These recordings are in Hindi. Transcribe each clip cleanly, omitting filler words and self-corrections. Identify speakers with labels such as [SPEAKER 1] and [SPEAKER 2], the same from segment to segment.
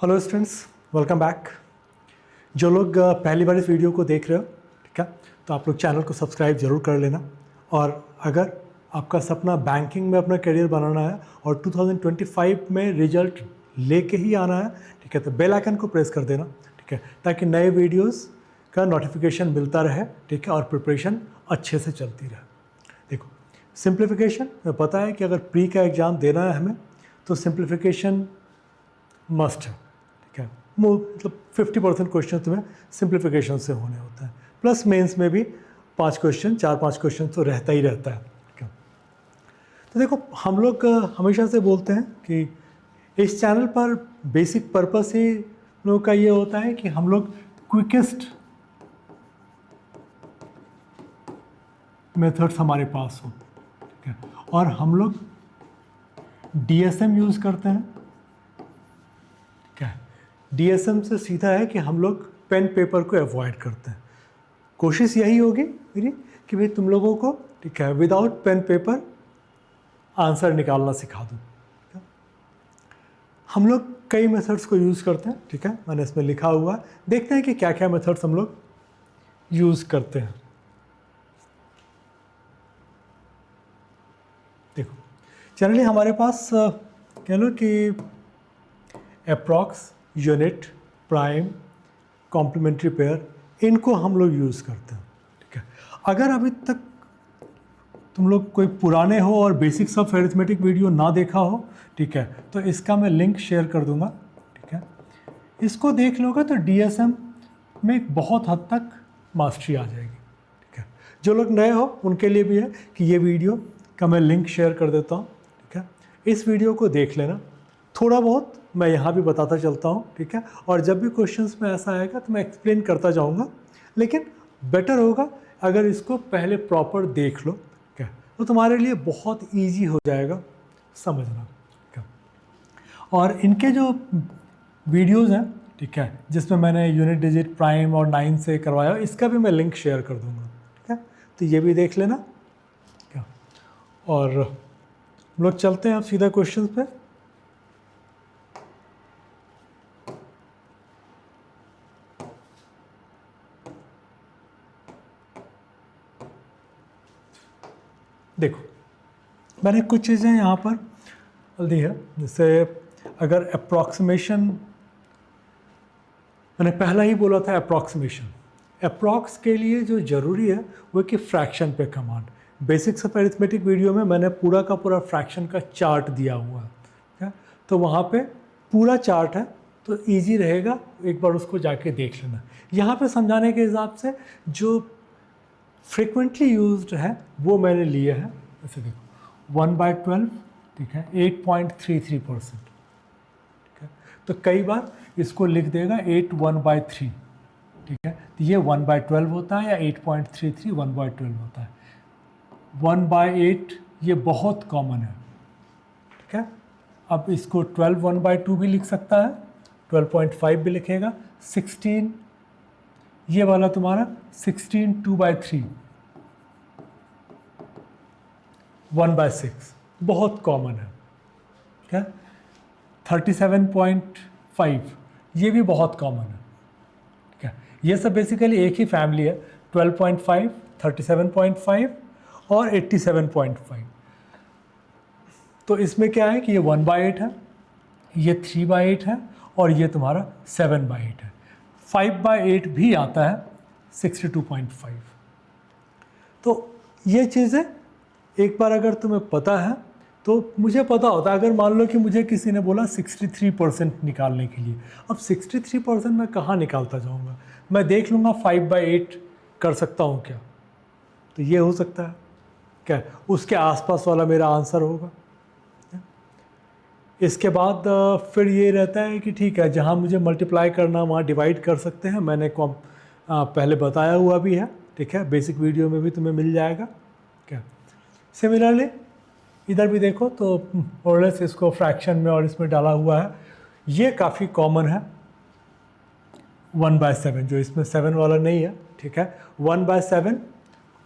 [SPEAKER 1] Hello students, welcome back. जो लोग पहली बार इस वीडियो को देख रहे हो, ठीक है, तो आप लोग चैनल को सब्सक्राइब ज़रूर कर लेना। और अगर आपका सपना बैंकिंग में अपना करियर बनाना है और 2025 में रिजल्ट लेके ही आना है, ठीक है, तो बेल आइकन को प्रेस कर देना, ठीक है, ताकि नए वीडियोस का नोटिफिकेशन मिलता रहे, ठीक है, और प्रिपरेशन अच्छे से चलती रहे। देखो, सिंप्लीफिकेशन में पता है कि अगर प्री का एग्ज़ाम देना है हमें तो सिंप्लीफिकेशन मस्ट है, ठीक है। मतलब 50% क्वेश्चन तुम्हें सिंप्लीफिकेशन से होने होता है, प्लस मेंस में भी 5 क्वेश्चन 4-5 क्वेश्चन तो रहता ही रहता है, ठीक है। तो देखो, हम लोग हमेशा से बोलते हैं कि इस चैनल पर बेसिक पर्पस ही लोगों का ये होता है कि हम लोग क्विकेस्ट मेथड्स हमारे पास हो, ठीक है, और हम लोग DSM यूज़ करते हैं। DSM से सीधा है कि हम लोग पेन पेपर को अवॉइड करते हैं। कोशिश यही होगी मेरी कि भाई तुम लोगों को, ठीक है, विदाउट पेन पेपर आंसर निकालना सिखा दूँ। हम लोग कई मेथड्स को यूज़ करते हैं, ठीक है, मैंने इसमें लिखा हुआ है। देखते हैं कि क्या क्या मेथड्स हम लोग यूज़ करते हैं। देखो, जनरली हमारे पास कह लो कि approx, unit, prime, complementary pair, इनको हम लोग यूज़ करते हैं, ठीक है। अगर अभी तक तुम लोग कोई पुराने हो और बेसिक्स ऑफ अरिथमेटिक वीडियो ना देखा हो, ठीक है, तो इसका मैं लिंक शेयर कर दूंगा, ठीक है। इसको देख लोगे तो DSM में एक बहुत हद तक मास्टरी आ जाएगी, ठीक है। जो लोग नए हो उनके लिए भी है कि ये वीडियो का मैं लिंक शेयर कर देता हूँ, ठीक है। इस वीडियो को देख लेना, थोड़ा बहुत मैं यहाँ भी बताता चलता हूँ, ठीक है, और जब भी क्वेश्चंस में ऐसा आएगा तो मैं एक्सप्लेन करता जाऊँगा, लेकिन बेटर होगा अगर इसको पहले प्रॉपर देख लो, ठीक है, तो तुम्हारे लिए बहुत ईजी हो जाएगा समझना, ठीक है। और इनके जो वीडियोज़ हैं, ठीक है, जिसमें मैंने यूनिट, डिजिट, प्राइम और 9 से करवाया, इसका भी मैं लिंक शेयर कर दूँगा, ठीक है, तो ये भी देख लेना, ठीक है। और हम लोग चलते हैं अब सीधा क्वेश्चन पे। देखो, मैंने कुछ चीज़ें यहाँ पर दी है, जैसे अगर अप्रॉक्सीमेशन, मैंने पहला ही बोला था अप्रॉक्सीमेशन, अप्रॉक्स के लिए जो ज़रूरी है वो कि फ्रैक्शन पे command. Basics of arithmetic video में मैंने पूरा का पूरा फ्रैक्शन का चार्ट दिया हुआ है, ठीक है, तो वहाँ पे पूरा चार्ट है, तो इजी रहेगा, एक बार उसको जाके देख लेना। यहाँ पे समझाने के हिसाब से जो फ्रिक्वेंटली यूज्ड है वो मैंने लिए हैं। ऐसे देखो, 1/12, ठीक है, 8.33%, ठीक है, तो कई बार इसको लिख देगा 8 1/3, ठीक है, तो ये 1/12 होता है, या 8.33 1/12 होता है। 1/8 ये बहुत कॉमन है, ठीक है। अब इसको 12 1/2 भी लिख सकता है, 12.5 भी लिखेगा। 16, ये वाला तुम्हारा 16 2/3, 1/6 बहुत कॉमन है, ठीक है। 37.5 ये भी बहुत कॉमन है, ठीक है। ये सब बेसिकली एक ही फैमिली है, 12.5, 37.5 और 87.5। तो इसमें क्या है कि ये 1/8 है, ये 3/8 है, और ये तुम्हारा 7/8 है। 5/8 भी आता है, 62.5। तो ये चीज़ें एक बार अगर तुम्हें पता है तो मुझे पता होता है। अगर मान लो कि मुझे किसी ने बोला 63% निकालने के लिए, अब 63% मैं कहाँ निकालता जाऊँगा, मैं देख लूँगा 5/8 कर सकता हूँ क्या, तो ये हो सकता है क्या, उसके आसपास वाला मेरा आंसर होगा। इसके बाद फिर ये रहता है कि ठीक है, जहाँ मुझे मल्टीप्लाई करना वहाँ डिवाइड कर सकते हैं, मैंने पहले बताया हुआ भी है, ठीक है, बेसिक वीडियो में भी तुम्हें मिल जाएगा, क्या। सिमिलरली इधर भी देखो तो मोरलेस इसको फ्रैक्शन में और इसमें डाला हुआ है, ये काफ़ी कॉमन है, 1/7, जो इसमें 7 वाला नहीं है, ठीक है, 1/7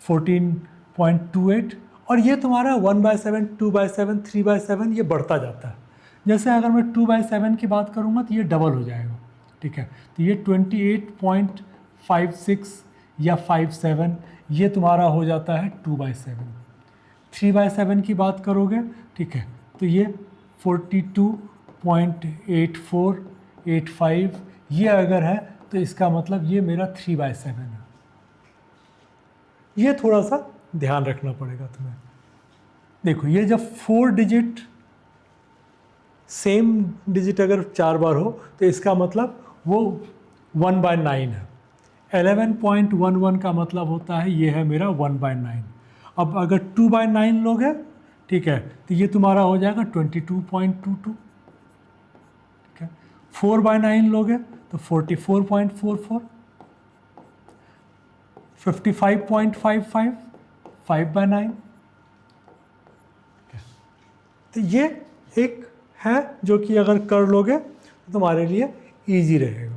[SPEAKER 1] 14.28, और ये तुम्हारा 1/7 2/7 3/7 ये बढ़ता जाता है। जैसे अगर मैं 2/7 की बात करूँगा तो ये डबल हो जाएगा, ठीक है। तो ये 28.56 या 57 ये तुम्हारा हो जाता है 2/7। 3/7 की बात करोगे, ठीक है, तो ये 42.8485 ये अगर है तो इसका मतलब ये मेरा 3/7 है। ये थोड़ा सा ध्यान रखना पड़ेगा तुम्हें। देखो ये जब 4 डिजिट सेम डिजिट अगर 4 बार हो तो इसका मतलब वो 1/9 है। 11.11 का मतलब होता है ये है मेरा 1/9। अब अगर 2/9 लोग हैं, ठीक है, तो ये तुम्हारा हो जाएगा 22.22, ठीक है। 4/9 लोग हैं तो 44.44, 55.55, 5/9। तो ये एक है जो कि अगर कर लोगे तो तुम्हारे लिए इजी रहेगा।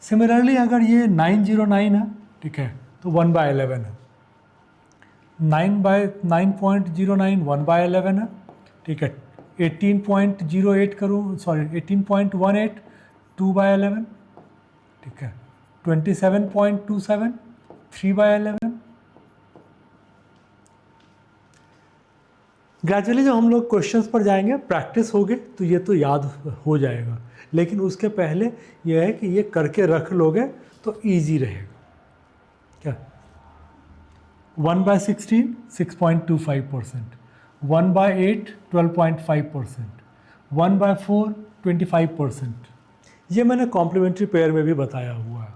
[SPEAKER 1] सिमिलरली अगर ये 909 है, ठीक है, तो 1/11 है। 9.09 1/11 है, ठीक है। 18.08 करूँ, सॉरी 18.18 2/11, ठीक है। 27.27 3/11। ग्रेजुअली जब हम लोग क्वेश्चंस पर जाएंगे, प्रैक्टिस होगी तो ये तो याद हो जाएगा, लेकिन उसके पहले ये है कि ये करके रख लोगे तो इजी रहेगा। क्या 1/16 6.25%, 1/8 12.5%, 1/4 25%। ये मैंने कॉम्प्लीमेंट्री पेयर में भी बताया हुआ है।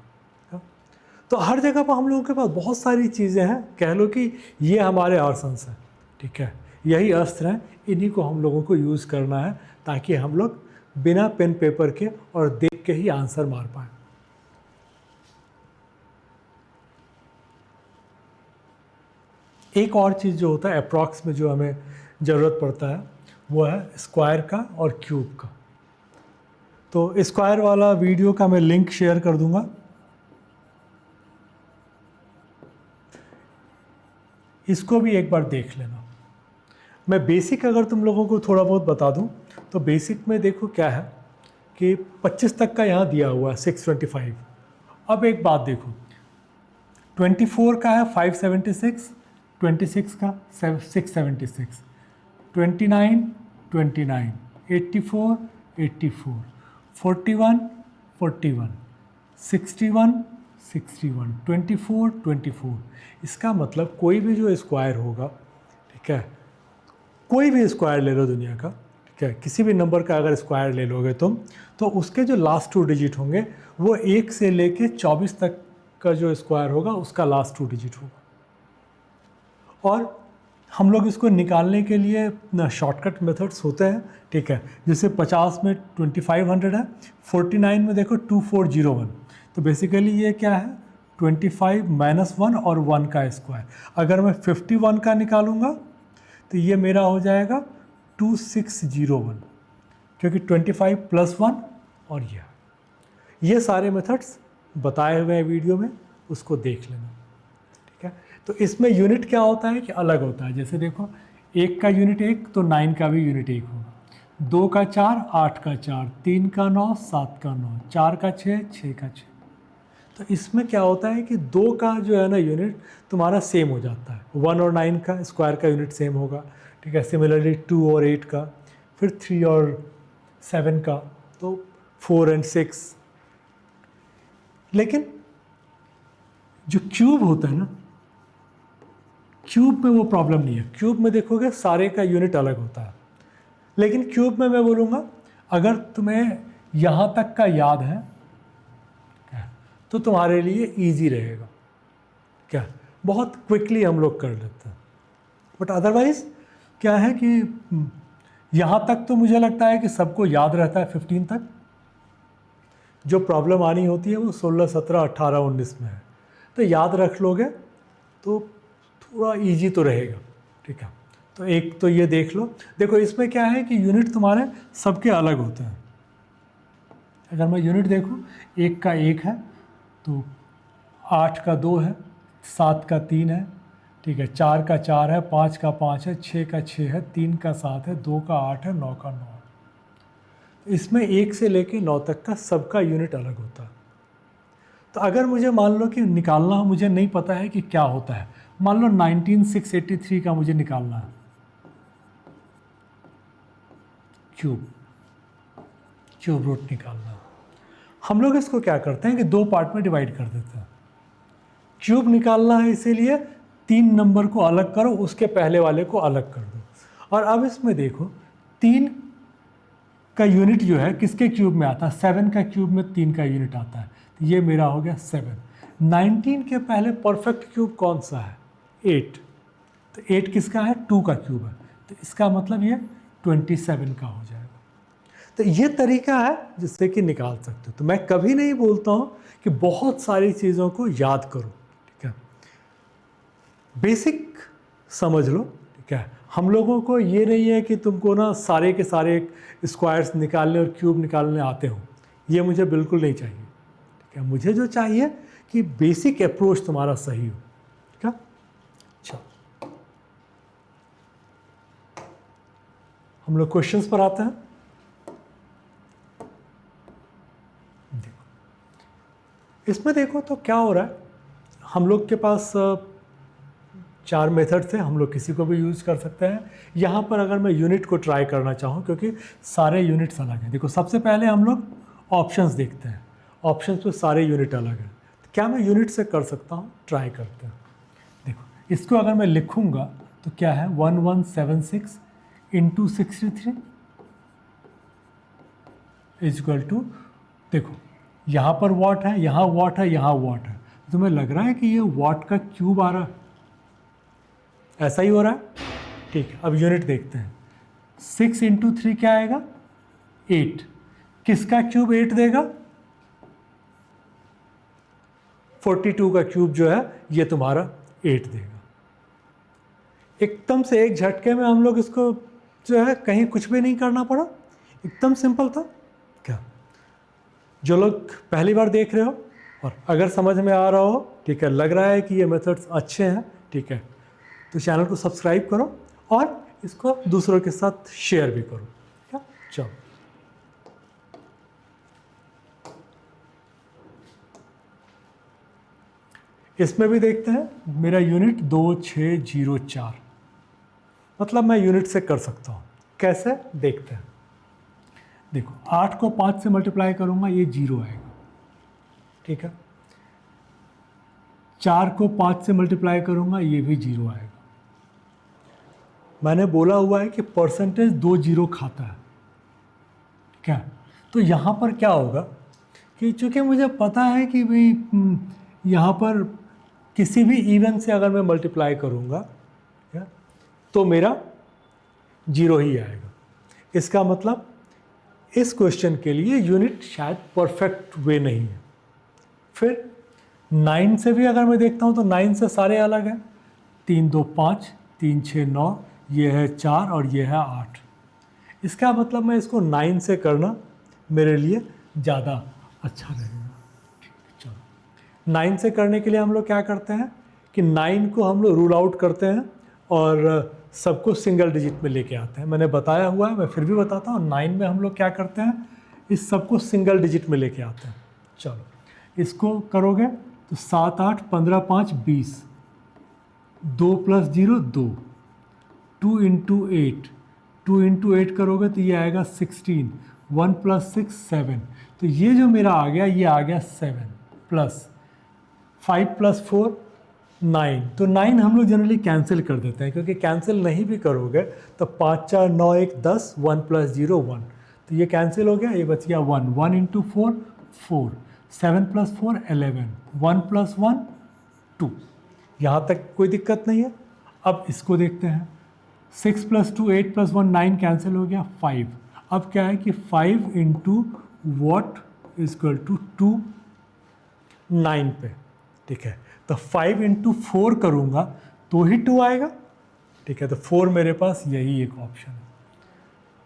[SPEAKER 1] तो हर जगह पर हम लोगों के पास बहुत सारी चीज़ें हैं, कह लो कि ये हमारे आर्सन्स हैं, ठीक है, यही अस्त्र हैं, इन्हीं को हम लोगों को यूज़ करना है ताकि हम लोग बिना पेन पेपर के और देख के ही आंसर मार पाएँ। एक और चीज़ जो होता है अप्रॉक्स में जो हमें ज़रूरत पड़ता है वो है स्क्वायर का और क्यूब का। तो स्क्वायर वाला वीडियो का मैं लिंक शेयर कर दूंगा। इसको भी एक बार देख लेना। मैं बेसिक अगर तुम लोगों को थोड़ा बहुत बता दूं तो बेसिक में देखो क्या है कि 25 तक का यहाँ दिया हुआ है 625। अब एक बात देखो, 24 का है 576, 26 का 676, 29 29, 84 84, 41 41, 61 61, 24 24। इसका मतलब कोई भी जो स्क्वायर होगा, ठीक है, कोई भी स्क्वायर ले लो दुनिया का, ठीक है, किसी भी नंबर का अगर स्क्वायर ले लोगे तुम, तो उसके जो लास्ट 2 डिजिट होंगे वो 1 से लेके 24 तक का जो स्क्वायर होगा उसका लास्ट 2 डिजिट होगा। और हम लोग इसको निकालने के लिए शॉर्टकट मेथड्स होते हैं, ठीक है, जैसे 50 में 2500 है, 49 में देखो 2401। तो बेसिकली ये क्या है 25 - 1 और 1 का स्क्वायर। अगर मैं 51 का निकालूंगा तो ये मेरा हो जाएगा 2601, क्योंकि 25 + 1 और ये सारे मेथड्स बताए हुए हैं वीडियो में, उसको देख लेना, ठीक है। तो इसमें यूनिट क्या होता है कि अलग होता है। जैसे देखो 1 का यूनिट 1 तो 9 का भी यूनिट 1 होगा, 2 का 4 8 का 4, 3 का 9 7 का 9, 4 का 6 6 का 6। तो इसमें क्या होता है कि 2 का जो है ना यूनिट तुम्हारा सेम हो जाता है, 1 और 9 का स्क्वायर का यूनिट सेम होगा, ठीक है। सिमिलरली 2 और 8 का, फिर 3 और 7 का, तो 4 और 6। लेकिन जो क्यूब होता है ना, क्यूब में वो प्रॉब्लम नहीं है। क्यूब में देखोगे सारे का यूनिट अलग होता है, लेकिन क्यूब में मैं बोलूँगा अगर तुम्हें यहाँ तक का याद है तो तुम्हारे लिए इजी रहेगा, क्या बहुत क्विकली हम लोग कर लेते हैं। बट अदरवाइज़ क्या है कि यहाँ तक तो मुझे लगता है कि सबको याद रहता है 15 तक। जो प्रॉब्लम आनी होती है वो 16 17 18 19 में है। तो याद रख लोगे तो थोड़ा इजी तो रहेगा, ठीक है। तो एक तो ये देख लो। देखो इसमें क्या है कि यूनिट तुम्हारे सबके अलग होते हैं। अगर मैं यूनिट देखूँ, 1 का 1 है, तो 8 का 2 है, 7 का 3 है, ठीक है, 4 का 4 है, 5 का 5 है, 6 का 6 है, 3 का 7 है, 2 का 8 है, 9 का 9 है। इसमें 1 से लेके 9 तक का सबका यूनिट अलग होता है। तो अगर मुझे मान लो कि निकालना हो, मुझे नहीं पता है कि क्या होता है, मान लो 19683 का मुझे निकालना है, क्यूब रूट निकालना है। हम लोग इसको क्या करते हैं कि 2 पार्ट में डिवाइड कर देते हैं। क्यूब निकालना है इसीलिए 3 नंबर को अलग करो, उसके पहले वाले को अलग कर दो। और अब इसमें देखो 3 का यूनिट जो है किसके क्यूब में आता है, 7 का क्यूब में 3 का यूनिट आता है, तो ये मेरा हो गया 7। 19 के पहले परफेक्ट क्यूब कौन सा है, 8, तो 8 किसका है, 2 का क्यूब है, तो इसका मतलब ये 27 का हो जाएगा। तो ये तरीका है जिससे कि निकाल सकते हो। तो मैं कभी नहीं बोलता हूँ कि बहुत सारी चीज़ों को याद करो, ठीक है, बेसिक समझ लो, ठीक है। हम लोगों को ये नहीं है कि तुमको ना सारे के सारे स्क्वायर्स निकालने और क्यूब निकालने आते हो, ये मुझे बिल्कुल नहीं चाहिए, ठीक है। मुझे जो चाहिए कि बेसिक अप्रोच तुम्हारा सही हो, ठीक है। अच्छा, हम लोग क्वेश्चंस पर आते हैं। इसमें देखो तो क्या हो रहा है, हम लोग के पास 4 मेथड से हम लोग किसी को भी यूज़ कर सकते हैं। यहाँ पर अगर मैं यूनिट को ट्राई करना चाहूँ, क्योंकि सारे यूनिट्स अलग हैं, देखो सबसे पहले हम लोग ऑप्शंस देखते हैं, ऑप्शंस पे सारे यूनिट अलग हैं, तो क्या मैं यूनिट से कर सकता हूँ, ट्राई करते हैं। देखो इसको अगर मैं लिखूँगा तो क्या है, 1176 इंटू 63 इज इक्वल टू, देखो यहाँ पर वॉट है, यहाँ वॉट है, यहाँ वॉट है, तो तुम्हें लग रहा है कि ये वॉट का क्यूब आ रहा है, ऐसा ही हो रहा है, ठीक है। अब यूनिट देखते हैं, 6 इंटू 3 क्या आएगा, 8, किसका क्यूब 8 देगा, 42 का क्यूब जो है ये तुम्हारा 8 देगा। एकदम से एक झटके में हम लोग इसको जो है कहीं कुछ भी नहीं करना पड़ा, एकदम सिंपल था क्या। जो लोग पहली बार देख रहे हो और अगर समझ में आ रहा हो, ठीक है, लग रहा है कि ये मेथड्स अच्छे हैं, ठीक है, तो चैनल को सब्सक्राइब करो और इसको दूसरों के साथ शेयर भी करो, ठीक है। चलो इसमें भी देखते हैं, मेरा यूनिट 2604, मतलब मैं यूनिट से कर सकता हूँ, कैसे देखते हैं। देखो 8 को 5 से मल्टीप्लाई करूँगा, ये 0 आएगा, ठीक है। 4 को 5 से मल्टीप्लाई करूँगा, ये भी 0 आएगा। मैंने बोला हुआ है कि परसेंटेज 2 0 खाता है, ठीक है। तो यहाँ पर क्या होगा कि चूँकि मुझे पता है कि भाई यहाँ पर किसी भी इवन से अगर मैं मल्टीप्लाई करूँगा, ठीक है, तो मेरा 0 ही आएगा। इसका मतलब इस क्वेश्चन के लिए यूनिट शायद परफेक्ट वे नहीं है। फिर 9 से भी अगर मैं देखता हूँ तो 9 से सारे अलग हैं, 3 2 5, 3 6 9, ये है 4 और ये है 8। इसका मतलब मैं इसको 9 से करना मेरे लिए ज़्यादा अच्छा रहेगा। चलो 9 से करने के लिए हम लोग क्या करते हैं कि 9 को हम लोग रूल आउट करते हैं और सबको सिंगल डिजिट में लेके आते हैं। मैंने बताया हुआ है, मैं फिर भी बताता हूँ, 9 में हम लोग क्या करते हैं, इस सबको सिंगल डिजिट में लेके आते हैं। चलो इसको करोगे तो 7 8 15 5 20, 2 + 0 2, 2 इंटू 8, 2 इंटू 8 करोगे तो ये आएगा 16, 1 + 6 7, तो ये जो मेरा आ गया ये आ गया 7 प्लस 5 + 4 9। तो 9 हम लोग जनरली कैंसिल कर देते हैं, क्योंकि कैंसिल नहीं भी करोगे तो 5 4 9 1 10, 1 + 0 1, तो ये कैंसिल हो गया, ये बच गया 1, 1 इंटू 4 4, 7 + 4 11, 1 + 1 2, यहाँ तक कोई दिक्कत नहीं है। अब इसको देखते हैं, 6 + 2 8 + 1 9, कैंसिल हो गया 5। अब क्या है कि 5 into what is equal to 2 9 पे, ठीक है। तो 5 इंटू 4 करूँगा तो ही 2 आएगा, ठीक है। तो 4 मेरे पास यही एक ऑप्शन है।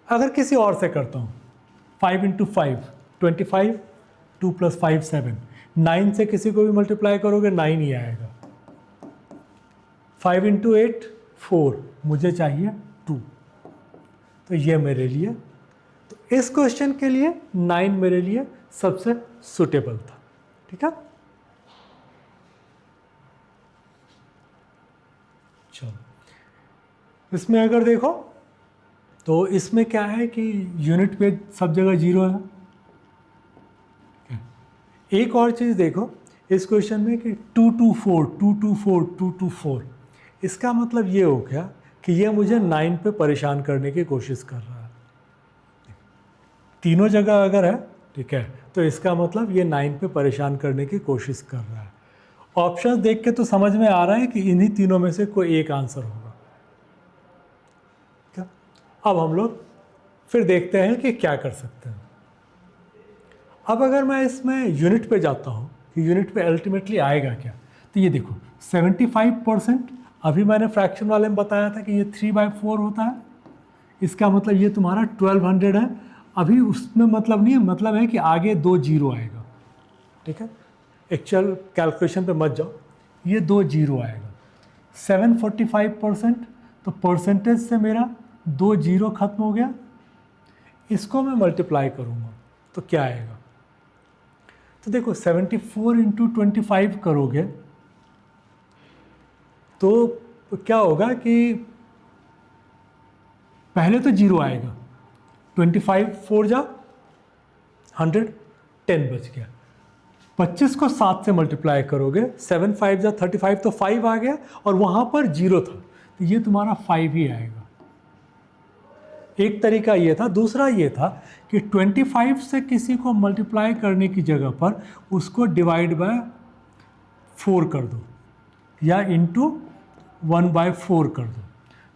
[SPEAKER 1] अगर किसी और से करता हूँ, 5 इंटू 5 25, 2 + 5 7, 9 से किसी को भी मल्टीप्लाई करोगे 9 ही आएगा। 5 इंटू 8 4, मुझे चाहिए 2, तो ये मेरे लिए, तो इस क्वेश्चन के लिए 9 मेरे लिए सबसे सुटेबल था। ठीक है, चलो इसमें अगर देखो तो इसमें क्या है कि यूनिट पे सब जगह 0 है। एक और चीज़ देखो इस क्वेश्चन में कि 2 2 4 2 2 4 2 2 4, इसका मतलब ये हो गया कि ये मुझे 9 पे परेशान करने की कोशिश कर रहा है। तीनों जगह अगर है, ठीक है, तो इसका मतलब ये 9 पे परेशान करने की कोशिश कर रहा है। ऑप्शंस देख के तो समझ में आ रहा है कि इन्हीं तीनों में से कोई एक आंसर होगा। क्या, अब हम लोग फिर देखते हैं कि क्या कर सकते हैं। अब अगर मैं इसमें यूनिट पे जाता हूँ कि यूनिट पे अल्टीमेटली आएगा क्या, तो ये देखो 75%, अभी मैंने फ्रैक्शन वाले में बताया था कि ये 3/4 होता है, इसका मतलब ये तुम्हारा 1200 है। अभी उसमें मतलब नहीं है, मतलब है कि आगे 2 0 आएगा। ठीक है, एक्चुअल कैलकुलेशन पे मत जाओ, ये 2 0 आएगा। 745%, तो परसेंटेज से मेरा 2 0 खत्म हो गया। इसको मैं मल्टीप्लाई करूँगा तो क्या आएगा, तो देखो 74 इंटू 25 करोगे तो क्या होगा कि पहले तो 0 आएगा, 25 4 जा 100, 10 बच गया। 25 को 7 से मल्टीप्लाई करोगे, 7 5 जा 35, तो 5 आ गया और वहाँ पर 0 था, तो ये तुम्हारा 5 ही आएगा। एक तरीका ये था। दूसरा ये था कि 25 से किसी को मल्टीप्लाई करने की जगह पर उसको डिवाइड बाय 4 कर दो या इंटू 1/4 कर दो।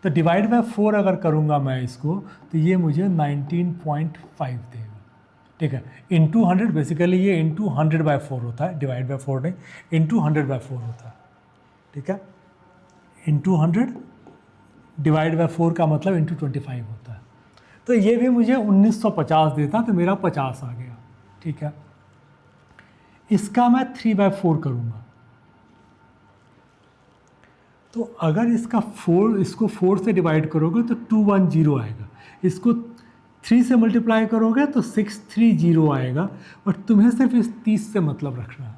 [SPEAKER 1] तो डिवाइड बाय 4 अगर करूँगा मैं इसको, तो ये मुझे 19.5 देगा। ठीक है, इंटू 100, बेसिकली ये इंटू 100/4 होता है, डिवाइड बाय 4 नहीं, इंटू 100/4 होता है। ठीक है, इंटू 100 डिवाइड बाय 4 का मतलब इंटू 25 होता है। तो ये भी मुझे 1950 देता, तो मेरा 50 आ गया। ठीक है, इसका मैं 3/4 करूँगा, तो अगर इसको 4 से डिवाइड करोगे तो 210 आएगा। इसको 3 से मल्टीप्लाई करोगे तो 630 आएगा। और तुम्हें सिर्फ इस 30 से मतलब रखना है।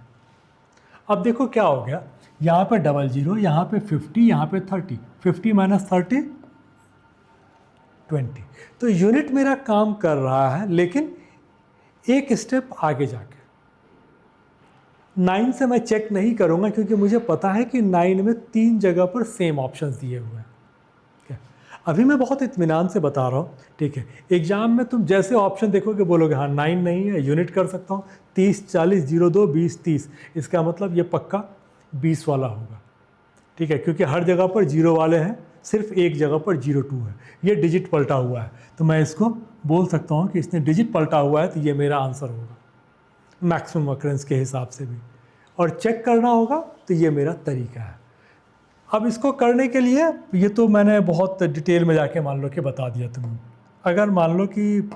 [SPEAKER 1] अब देखो क्या हो गया, यहाँ पे 00, यहाँ पे 50, यहाँ पे 30, 50 माइनस 30 20। तो यूनिट मेरा काम कर रहा है, लेकिन एक स्टेप आगे जाके 9 से मैं चेक नहीं करूंगा, क्योंकि मुझे पता है कि 9 में 3 जगह पर सेम ऑप्शंस दिए हुए हैं। अभी मैं बहुत इत्मीनान से बता रहा हूँ। ठीक है, एग्जाम में तुम जैसे ऑप्शन देखोगे बोलोगे हाँ 9 नहीं है, यूनिट कर सकता हूँ, 30 40 02 20 30, इसका मतलब ये पक्का 20 वाला होगा। ठीक है, क्योंकि हर जगह पर 0 वाले हैं, सिर्फ एक जगह पर 02 है, ये डिजिट पलटा हुआ है, तो मैं इसको बोल सकता हूँ कि इसने डिजिट पलटा हुआ है, तो ये मेरा आंसर होगा मैक्सिमम अकरेंस के हिसाब से भी। और चेक करना होगा तो ये मेरा तरीका है। अब इसको करने के लिए ये तो मैंने बहुत डिटेल में जाके मान लो कि बता दिया तुम्हें। अगर मान लो कि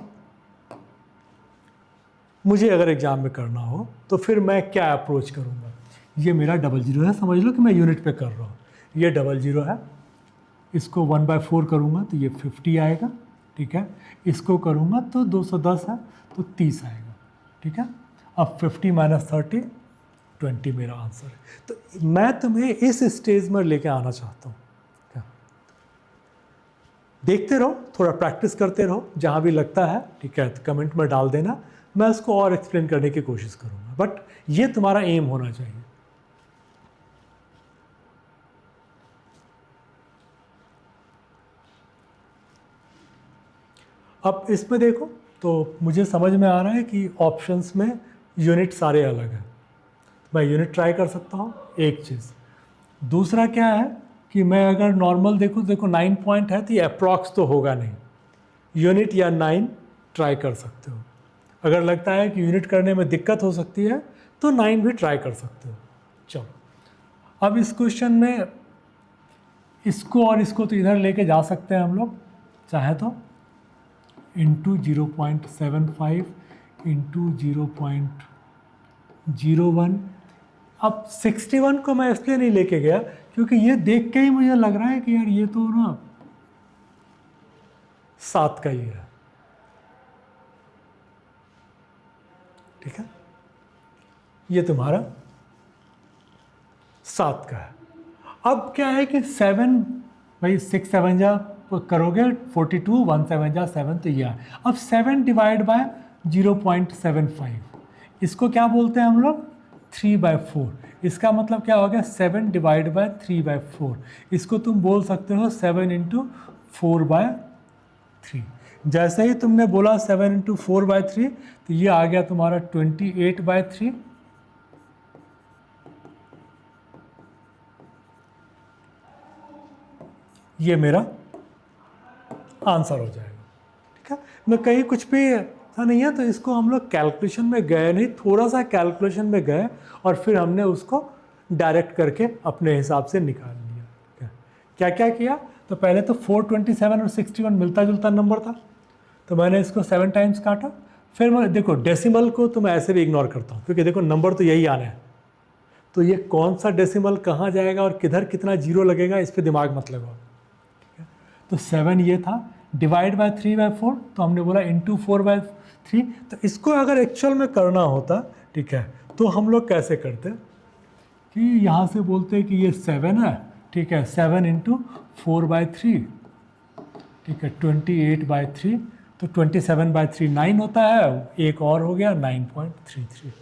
[SPEAKER 1] मुझे अगर एग्ज़ाम में करना हो तो फिर मैं क्या अप्रोच करूँगा। ये मेरा 00 है, समझ लो कि मैं यूनिट पे कर रहा हूँ। ये 00 है, इसको 1/4 करूँगा तो ये 50 आएगा। ठीक है, इसको करूँगा तो 210 है तो 30 आएगा। ठीक है, अब 50 माइनस 30 20 मेरा आंसर है। तो मैं तुम्हें इस स्टेज में लेके आना चाहता हूँ। क्या, देखते रहो, थोड़ा प्रैक्टिस करते रहो, जहाँ भी लगता है ठीक है तो कमेंट में डाल देना, मैं उसको और एक्सप्लेन करने की कोशिश करूँगा। बट ये तुम्हारा एम होना चाहिए। अब इसमें देखो तो मुझे समझ में आ रहा है कि ऑप्शंस में यूनिट सारे अलग हैं। मैं यूनिट ट्राई कर सकता हूँ, एक चीज़। दूसरा क्या है कि मैं अगर नॉर्मल देखो 9 पॉइंट है तो ये अप्रॉक्स तो होगा नहीं, यूनिट या 9 ट्राई कर सकते हो। अगर लगता है कि यूनिट करने में दिक्कत हो सकती है तो 9 भी ट्राई कर सकते हो। चलो, अब इस क्वेश्चन में इसको और इसको तो इधर लेके जा सकते हैं हम लोग चाहे तो, इंटू 0.75 इंटू 0.01। अब 61 को मैं इसलिए नहीं लेके गया क्योंकि ये देख के ही मुझे लग रहा है कि यार ये तो ना 7 का ही है। ठीक है, ये तुम्हारा 7 का है। अब क्या है कि 7, भाई 6 7 जा करोगे 42, 1 7 जा 7, तो ये है। अब 7 डिवाइड बाय 0.75, इसको क्या बोलते हैं हम लोग, 3/4। इसका मतलब क्या हो गया, 7 डिवाइड बाय 3/4। इसको तुम बोल सकते हो 7 इंटू 4/3। जैसे ही तुमने बोला 7 इंटू 4/3, तो ये आ गया तुम्हारा 28/3। ये मेरा आंसर हो जाएगा। ठीक है, मैं कहीं कुछ भी था नहीं है, तो इसको हम लोग कैलकुलेशन में गए नहीं, थोड़ा सा कैलकुलेशन में गए और फिर हमने उसको डायरेक्ट करके अपने हिसाब से निकाल लिया। ठीक है, क्या क्या किया, तो पहले तो 427 और 61 मिलता जुलता नंबर था, तो मैंने इसको 7 टाइम्स काटा। फिर मैं देखो डेसिमल को तो मैं ऐसे भी इग्नोर करता हूँ, क्योंकि देखो नंबर तो यही आना है, तो ये कौन सा डेसिमल कहाँ जाएगा और किधर कितना जीरो लगेगा, इस पर दिमाग मत लगाओ। तो 7 ये था, डिवाइड बाय 3/4, तो हमने बोला इंटू 4/3। तो इसको अगर एक्चुअल में करना होता, ठीक है, तो हम लोग कैसे करते कि यहाँ से बोलते कि ये 7 है, ठीक है, 7 इंटू 4/3, ठीक है, 28/3, तो 27/3 9 होता है, एक और हो गया 9.33।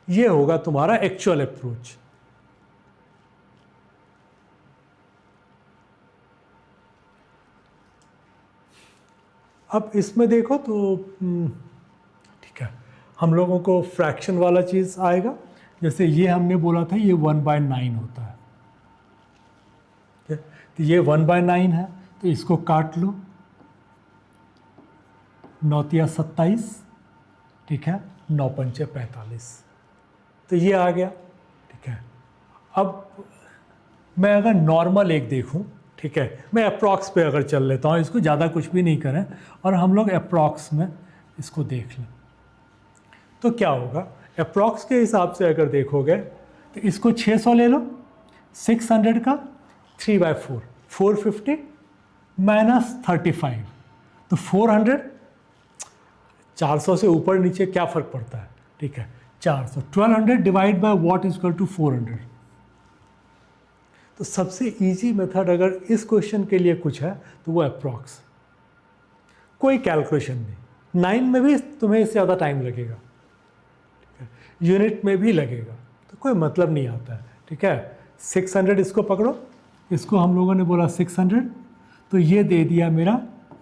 [SPEAKER 1] ये होगा तुम्हारा एक्चुअल अप्रोच। अब इसमें देखो तो ठीक है, हम लोगों को फ्रैक्शन वाला चीज़ आएगा। जैसे ये हमने बोला था ये 1/9 होता है, ठीक है, तो ये 1/9 है, तो इसको काट लो, 9 तिया 27, ठीक है, 9 पंचे 45, तो ये आ गया। ठीक है, अब मैं अगर नॉर्मल एक देखूं, ठीक है, मैं अप्रॉक्स पे अगर चल लेता हूँ, इसको ज़्यादा कुछ भी नहीं करें और हम लोग अप्रॉक्स में इसको देख लें, तो क्या होगा, अप्रॉक्स के हिसाब से अगर देखोगे तो इसको 600 ले लो, 600 का 3/4, 450 माइनस 35, तो 400, 400 से ऊपर नीचे क्या फ़र्क पड़ता है, ठीक है, 400, 1200 divide by what is equal to 400। तो सबसे इजी मेथड अगर इस क्वेश्चन के लिए कुछ है तो वो अप्रॉक्स, कोई कैलकुलेशन नहीं, 9 में भी तुम्हें इससे ज़्यादा टाइम लगेगा, ठीक है, यूनिट में भी लगेगा, तो कोई मतलब नहीं आता है। ठीक है, 600 इसको पकड़ो, इसको हम लोगों ने बोला 600, तो ये दे दिया मेरा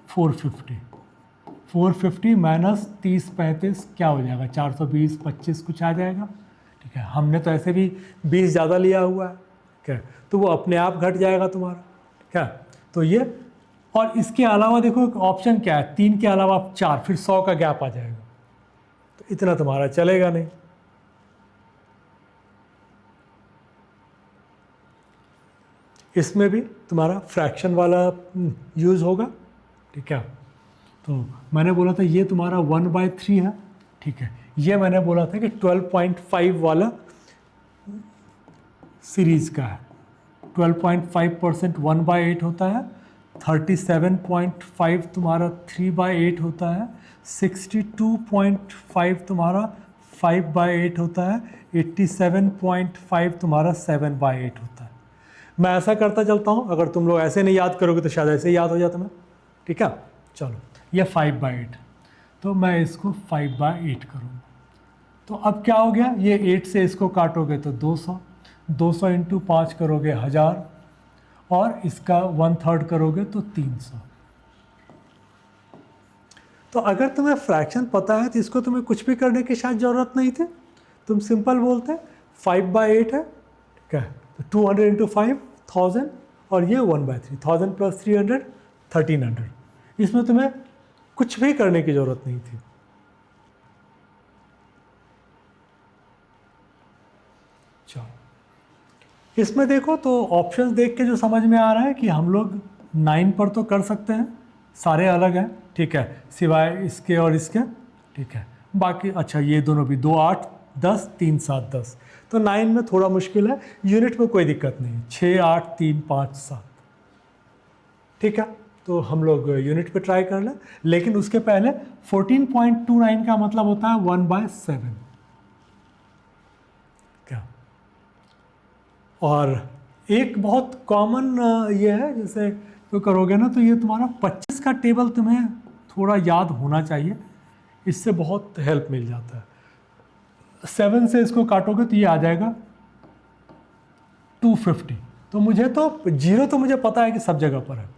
[SPEAKER 1] 450, 450 माइनस 30 35 क्या हो जाएगा, 420 25 कुछ आ जाएगा। ठीक है, हमने तो ऐसे भी 20 ज़्यादा लिया हुआ है, ठीक है, तो वो अपने आप घट जाएगा तुम्हारा। ठीक है, तो ये, और इसके अलावा देखो ऑप्शन क्या है, 3 के अलावा 4, फिर 100 का गैप आ जाएगा, तो इतना तुम्हारा चलेगा नहीं। इसमें भी तुम्हारा फ्रैक्शन वाला यूज़ होगा। ठीक है, तो मैंने बोला था ये तुम्हारा 1/3 है। ठीक है, ये मैंने बोला था कि 12.5 वाला सीरीज़ का है, 12.5% 1/8 होता है, 37.5 तुम्हारा 3/8 होता है, 62.5 तुम्हारा 5/8 होता है, 87.5 तुम्हारा 7/8 होता है। मैं ऐसा करता चलता हूँ, अगर तुम लोग ऐसे नहीं याद करोगे तो शायद ऐसे ही याद हो जाता मैं। ठीक है, चलो ये 5/8, तो मैं इसको 5/8 करूँगा, तो अब क्या हो गया, ये 8 से इसको काटोगे तो 200, 200 इंटू 5 करोगे 1000, और इसका 1/3 करोगे तो 300। तो अगर तुम्हें फ्रैक्शन पता है तो इसको तुम्हें कुछ भी करने की शायद ज़रूरत नहीं थी, तुम सिंपल बोलते 5/8 है। ठीक है, तो 200 इंटू 5 1000, और ये 1/3, 1000 प्लस 300 1300। इसमें तुम्हें कुछ भी करने की ज़रूरत नहीं थी। चलो इसमें देखो तो ऑप्शंस देख के जो समझ में आ रहा है कि हम लोग 9 पर तो कर सकते हैं, सारे अलग हैं। ठीक है, सिवाय इसके और इसके। ठीक है, बाकी अच्छा ये दोनों भी 2 8 10 3 7 10, तो 9 में थोड़ा मुश्किल है, यूनिट में कोई दिक्कत नहीं, 6 8 3 5 7। ठीक है, तो हम लोग यूनिट पे ट्राई कर लें, लेकिन उसके पहले 14.29 का मतलब होता है 1/7 क्या। और एक बहुत कॉमन ये है, जैसे तो करोगे ना तो ये तुम्हारा 25 का टेबल तुम्हें थोड़ा याद होना चाहिए, इससे बहुत हेल्प मिल जाता है। 7 से इसको काटोगे तो ये आ जाएगा 250। तो मुझे तो जीरो तो मुझे पता है कि सब जगह पर है,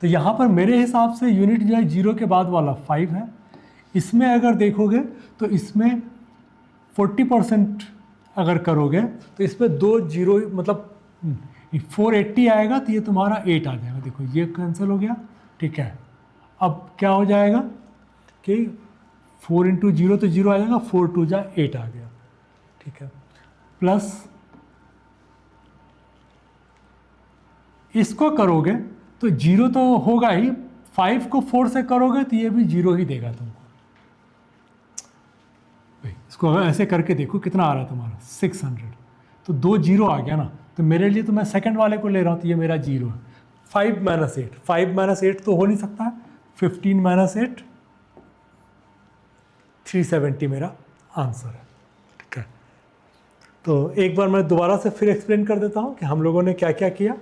[SPEAKER 1] तो यहाँ पर मेरे हिसाब से यूनिट जो है जीरो के बाद वाला 5 है। इसमें अगर देखोगे तो इसमें 40% अगर करोगे तो इसमें 2 जीरो मतलब 480 आएगा, तो ये तुम्हारा 8 आ जाएगा। देखो ये कैंसिल हो गया, ठीक है। अब क्या हो जाएगा कि 4 इंटू जीरो तो जीरो आ जाएगा, 4 2 जा 8 आ गया, ठीक है। प्लस इसको करोगे तो जीरो तो होगा ही, 5 को 4 से करोगे तो ये भी जीरो ही देगा तुमको। इसको अगर ऐसे करके देखो कितना आ रहा है तुम्हारा 600, तो 2 जीरो आ गया ना, तो मेरे लिए तो मैं सेकंड वाले को ले रहा हूँ, तो ये मेरा जीरो है। 5 - 8, 5 - 8 तो हो नहीं सकता है, 15 - 8 370 मेरा आंसर है, ठीक है। तो एक बार मैं दोबारा से फिर एक्सप्लेन कर देता हूँ कि हम लोगों ने क्या क्या किया।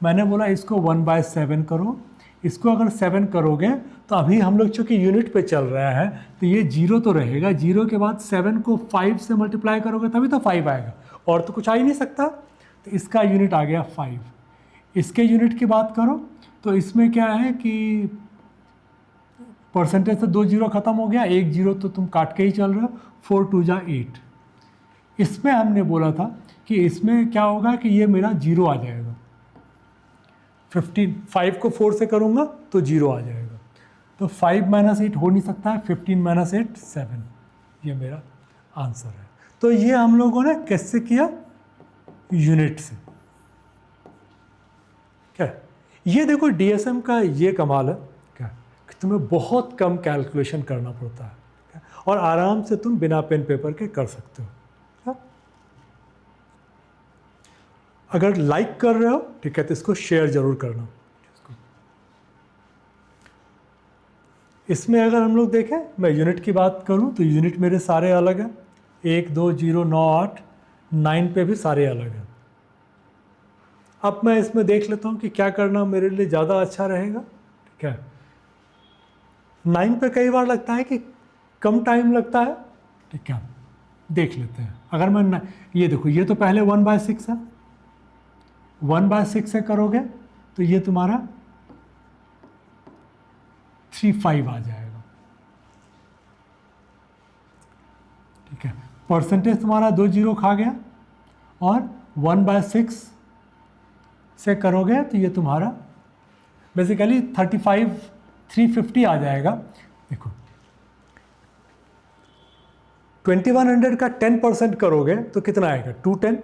[SPEAKER 1] मैंने बोला इसको 1/7 करो, इसको अगर 7 करोगे तो अभी हम लोग चूँकि यूनिट पे चल रहा है तो ये जीरो तो रहेगा, जीरो के बाद 7 को 5 से मल्टीप्लाई करोगे तभी तो 5 आएगा, और तो कुछ आ ही नहीं सकता। तो इसका यूनिट आ गया 5। इसके यूनिट की बात करो तो इसमें क्या है कि परसेंटेज से 2 जीरो खत्म हो गया, 1 जीरो तो तुम काट के ही चल रहे हो, 4 2 जा 8। इसमें हमने बोला था कि इसमें क्या होगा कि ये मेरा जीरो आ जाएगा, 5 को 4 से करूँगा तो जीरो आ जाएगा, तो 5 - 8 हो नहीं सकता है, 15 - 8 7, ये मेरा आंसर है। तो ये हम लोगों ने कैसे किया, यूनिट से, क्या। ये देखो डीएसएम का ये कमाल है क्या, कि तुम्हें बहुत कम कैलकुलेशन करना पड़ता है क्या? और आराम से तुम बिना पेन पेपर के कर सकते हो क्या? अगर लाइक कर रहे हो, ठीक है, तो इसको शेयर जरूर करना। इसमें अगर हम लोग देखें, मैं यूनिट की बात करूं तो यूनिट मेरे सारे अलग हैं, 1 2 0 9 8 9 पे भी सारे अलग हैं। अब मैं इसमें देख लेता हूं कि क्या करना मेरे लिए ज़्यादा अच्छा रहेगा, ठीक है। 9 पे कई बार लगता है कि कम टाइम लगता है, ठीक है, देख लेते हैं। अगर मैं ये देखो, ये तो पहले 1/6 है, 1/6 से करोगे तो ये तुम्हारा 35 आ जाएगा, ठीक है। परसेंटेज तुम्हारा 2 जीरो खा गया, और 1/6 से करोगे तो ये तुम्हारा बेसिकली 35 350 आ जाएगा। देखो 2100 का 10% करोगे तो कितना आएगा, 210,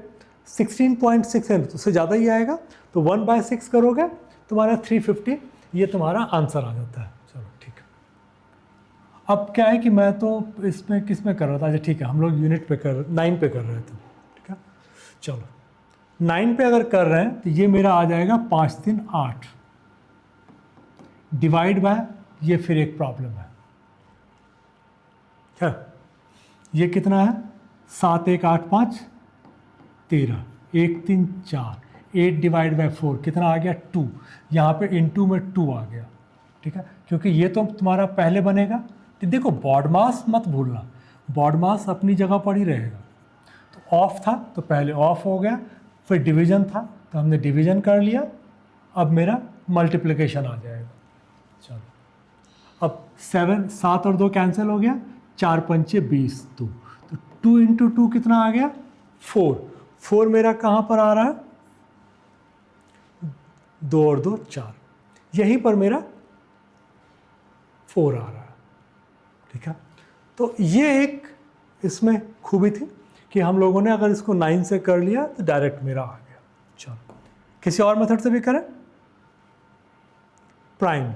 [SPEAKER 1] 16.6 है, तो उससे ज़्यादा ही आएगा। तो 1/6 करोगे तुम्हारा 350, ये तुम्हारा आंसर आ जाता है। चलो ठीक है। अब क्या है कि मैं तो इसमें किस में कर रहा था, अच्छा ठीक है, हम लोग यूनिट पे 9 पे कर रहे थे, ठीक है। चलो 9 पे अगर कर रहे हैं तो ये मेरा आ जाएगा 5 3 8 डिवाइड बाय, ये फिर एक प्रॉब्लम है क्या, ये कितना है, 7 1 8 5 13, 1 3 4, 8 डिवाइड बाय 4 कितना आ गया 2, यहाँ पे इनटू में 2 आ गया, ठीक है, क्योंकि ये तो तुम्हारा पहले बनेगा। तो देखो बॉड मास मत भूलना, बॉड मास अपनी जगह पर ही रहेगा। तो ऑफ था तो पहले ऑफ हो गया, फिर डिवीजन था तो हमने डिवीजन कर लिया, अब मेरा मल्टीप्लिकेशन आ जाएगा। चलो अब 7 और 2 कैंसिल हो गया, 4 पंचे 20, 2, तो 2 इंटू 2 कितना आ गया 4, 4 मेरा कहाँ पर आ रहा है, 2 और 2 4, यहीं पर मेरा 4 आ रहा है, ठीक है। तो ये एक इसमें खूबी थी कि हम लोगों ने अगर इसको 9 से कर लिया तो डायरेक्ट मेरा आ गया। चलो किसी और मेथड से भी करें, प्राइम।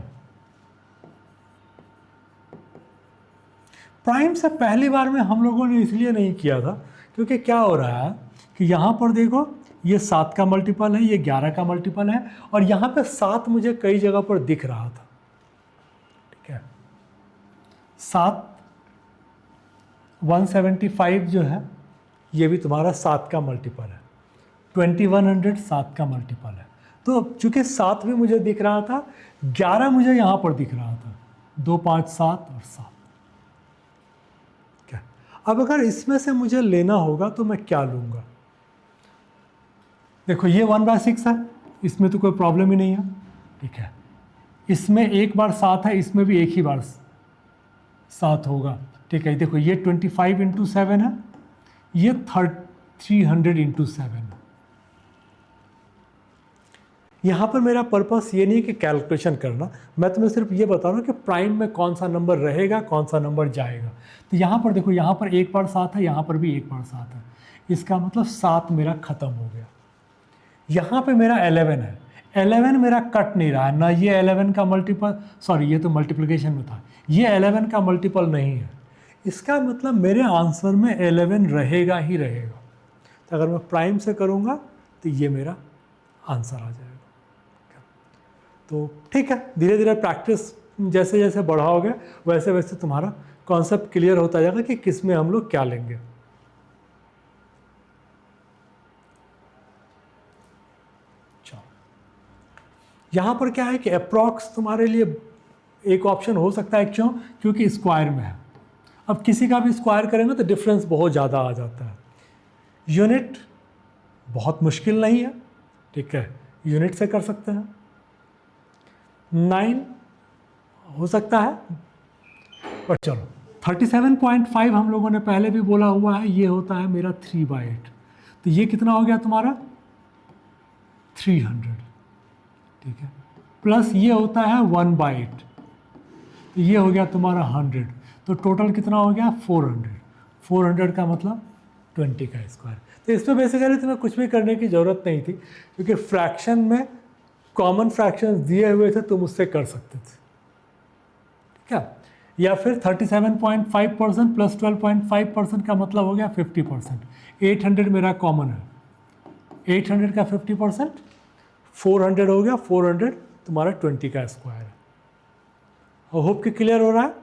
[SPEAKER 1] प्राइम से पहली बार में हम लोगों ने इसलिए नहीं किया था क्योंकि क्या हो रहा है कि यहाँ पर देखो ये 7 का मल्टीपल है, ये 11 का मल्टीपल है, और यहाँ पे 7 मुझे कई जगह पर दिख रहा था, ठीक है। 7 175 जो है ये भी तुम्हारा 7 का मल्टीपल है। 2100 7 का मल्टीपल है। तो चूंकि 7 भी मुझे दिख रहा था, 11 मुझे यहाँ पर दिख रहा था, 2 5 7 और 7। क्या अब अगर इसमें से मुझे लेना होगा तो मैं क्या लूँगा? देखो ये 1/6 है, इसमें तो कोई प्रॉब्लम ही नहीं है, ठीक है। इसमें एक बार 7 है, इसमें भी एक ही बार 7 होगा, ठीक है। देखो ये 25 × 7 है, ये 300 × 7 है। यहाँ पर मेरा पर्पस ये नहीं कि कैलकुलेशन करना, मैं तुम्हें सिर्फ ये बता रहा हूँ कि प्राइम में कौन सा नंबर रहेगा, कौन सा नंबर जाएगा। तो यहाँ पर देखो, यहाँ पर एक बार 7 है, यहाँ पर भी एक बार 7 है, इसका मतलब 7 मेरा ख़त्म हो गया। यहाँ पे मेरा 11 है, 11 मेरा कट नहीं रहा है ना, ये 11 का मल्टीपल, सॉरी ये तो मल्टीप्लिकेशन में था, ये 11 का मल्टीपल नहीं है। इसका मतलब मेरे आंसर में 11 रहेगा ही रहेगा। तो अगर मैं प्राइम से करूँगा तो ये मेरा आंसर आ जाएगा। तो ठीक है, धीरे धीरे प्रैक्टिस जैसे जैसे बढ़ाओगे वैसे वैसे तुम्हारा कॉन्सेप्ट क्लियर होता जाएगा कि किस में हम लोग क्या लेंगे। चलो, यहाँ पर क्या है कि अप्रॉक्स तुम्हारे लिए एक ऑप्शन हो सकता है, क्यों? क्योंकि स्क्वायर में है। अब किसी का भी स्क्वायर करें ना तो डिफरेंस बहुत ज़्यादा आ जाता है। यूनिट बहुत मुश्किल नहीं है, ठीक है, यूनिट से कर सकते हैं। 9 हो सकता है, पर चलो 37.5 हम लोगों ने पहले भी बोला हुआ है, ये होता है मेरा 3/8। तो ये कितना हो गया तुम्हारा? 300, ठीक है, प्लस ये होता है 1/8, तो ये हो गया तुम्हारा 100। तो टोटल कितना हो गया? 400। 400 का मतलब 20 का स्क्वायर। तो इसमें बेसिकली तुम्हें कुछ भी करने की ज़रूरत नहीं थी, क्योंकि फ्रैक्शन में कॉमन फ्रैक्शंस दिए हुए थे, तुम उससे कर सकते थे, ठीक है। या फिर 37.5% प्लस 12.5% का मतलब हो गया 50%। 800 मेरा कॉमन है, 800 का 50% 400 हो गया, 400 तुम्हारा 20 का स्क्वायर है। आई होप कि क्लियर हो रहा है।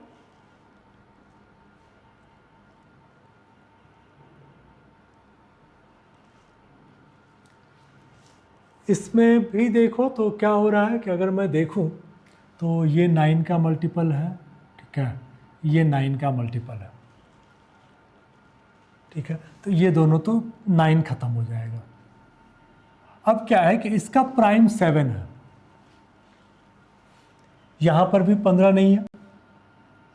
[SPEAKER 1] इसमें भी देखो तो क्या हो रहा है कि अगर मैं देखूं तो ये 9 का मल्टीपल है, ठीक है, ये 9 का मल्टीपल है, ठीक है। तो ये दोनों तो 9 खत्म हो जाएगा। अब क्या है कि इसका प्राइम 7 है, यहाँ पर भी 15 नहीं है,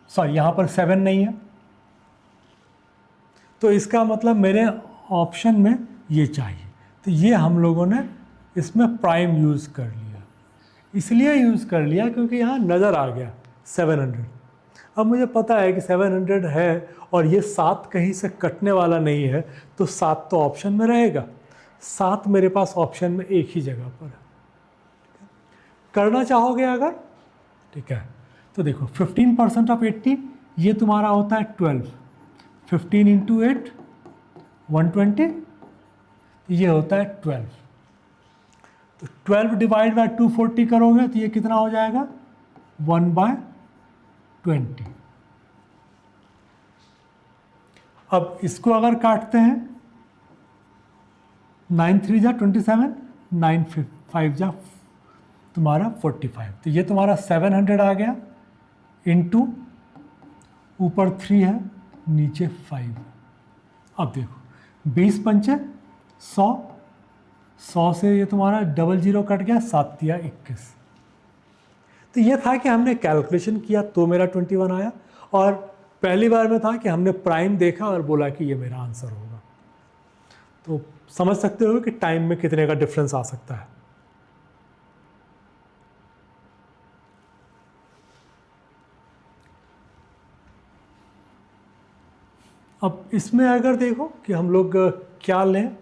[SPEAKER 1] सॉरी यहाँ पर 7 नहीं है, तो इसका मतलब मेरे ऑप्शन में ये चाहिए। तो ये हम लोगों ने इसमें प्राइम यूज़ कर लिया, इसलिए यूज़ कर लिया क्योंकि यहाँ नज़र आ गया 700। अब मुझे पता है कि 700 है और ये 7 कहीं से कटने वाला नहीं है, तो 7 तो ऑप्शन में रहेगा। 7 मेरे पास ऑप्शन में एक ही जगह पर है। करना चाहोगे अगर, ठीक है, तो देखो 15% ऑफ 80 ये तुम्हारा होता है 12, 15 × 8 120, ये होता है 12। तो 12 डिवाइड बाय 240 करोगे तो ये कितना हो जाएगा? 1/20। अब इसको अगर काटते हैं, 9 3 जा 27, 9 5 जा तुम्हारा 45, तो ये तुम्हारा 700 आ गया, इनटू ऊपर 3 है, नीचे 5। अब देखो 20 पंचे 100, 100 से ये तुम्हारा 00 कट गया, 7 × 21। तो ये था कि हमने कैलकुलेशन किया तो मेरा 21 आया, और पहली बार में था कि हमने प्राइम देखा और बोला कि ये मेरा आंसर होगा। तो समझ सकते हो कि टाइम में कितने का डिफरेंस आ सकता है। अब इसमें अगर देखो कि हम लोग क्या लें,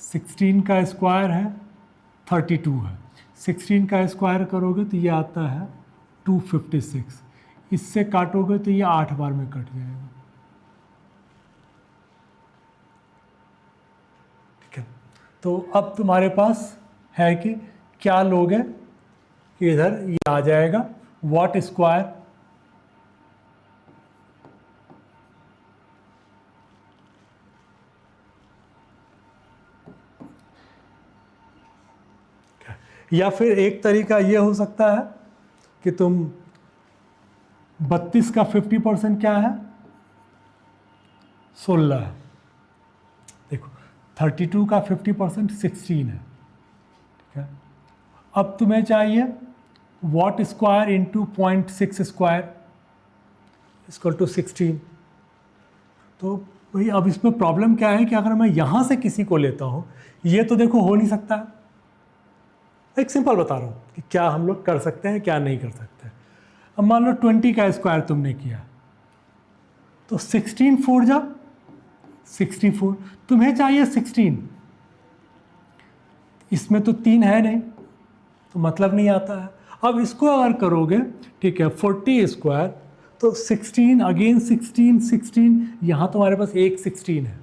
[SPEAKER 1] 16 का स्क्वायर है 32 है, 16 का स्क्वायर करोगे तो ये आता है 256, इससे काटोगे तो ये 8 बार में कट जाएगा, तो अब तुम्हारे पास है कि क्या लोगे कि इधर ये आ जाएगा वॉट स्क्वायर या फिर एक तरीका ये हो सकता है कि तुम 32 का 50% क्या है 16 है। देखो 32 का 50% 16 है, ठीक है। अब तुम्हें चाहिए what square into 0.6 square equal to 16। तो भाई अब इसमें प्रॉब्लम क्या है कि अगर मैं यहाँ से किसी को लेता हूँ, ये तो देखो हो नहीं सकता है। एक सिंपल बता रहा हूँ कि क्या हम लोग कर सकते हैं क्या नहीं कर सकते। अब मान लो 20 का स्क्वायर तुमने किया तो 16 4 जा 64, तुम्हें चाहिए 16, इसमें तो 3 है नहीं तो मतलब नहीं आता है। अब इसको अगर करोगे, ठीक है, 40 स्क्वायर तो 16 अगेन 16 16, यहाँ तुम्हारे पास एक 16 है।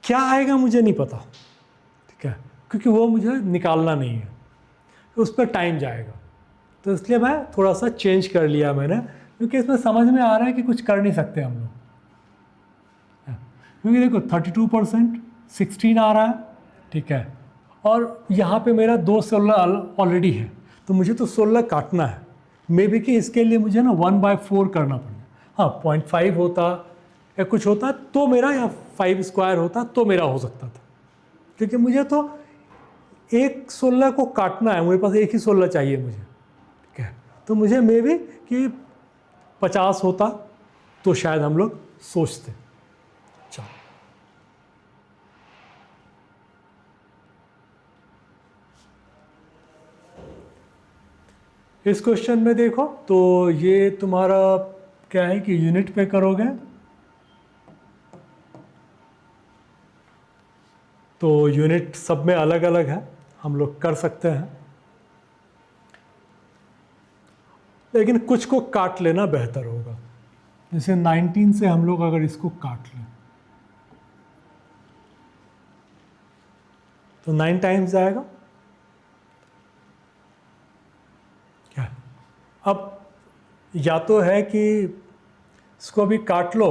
[SPEAKER 1] क्या आएगा मुझे नहीं पता, ठीक है, क्योंकि वो मुझे निकालना नहीं है, उस पर टाइम जाएगा। तो इसलिए मैं थोड़ा सा चेंज कर लिया मैंने, क्योंकि इसमें समझ में आ रहा है कि कुछ कर नहीं सकते हम लोग। क्योंकि देखो 32% 16 आ रहा है, ठीक है, और यहाँ पे मेरा 2 16 ऑलरेडी है, तो मुझे तो 16 काटना है। मे बी कि इसके लिए मुझे ना 1/4 करना पड़ेगा। हाँ 0.5 होता या कुछ होता तो मेरा, या 5 स्क्वायर होता तो मेरा हो सकता था, क्योंकि मुझे तो एक 16 को काटना है, मेरे पास एक ही 16 चाहिए मुझे, ठीक है। तो मुझे मे बी कि 50 होता तो शायद हम लोग सोचते। चलो इस क्वेश्चन में देखो, तो ये तुम्हारा क्या है कि यूनिट पे करोगे तो यूनिट सब में अलग अलग है, हम लोग कर सकते हैं, लेकिन कुछ को काट लेना बेहतर होगा। जैसे 19 से हम लोग अगर इसको काट लें तो 9 टाइम्स जाएगा क्या। अब या तो है कि इसको भी काट लो,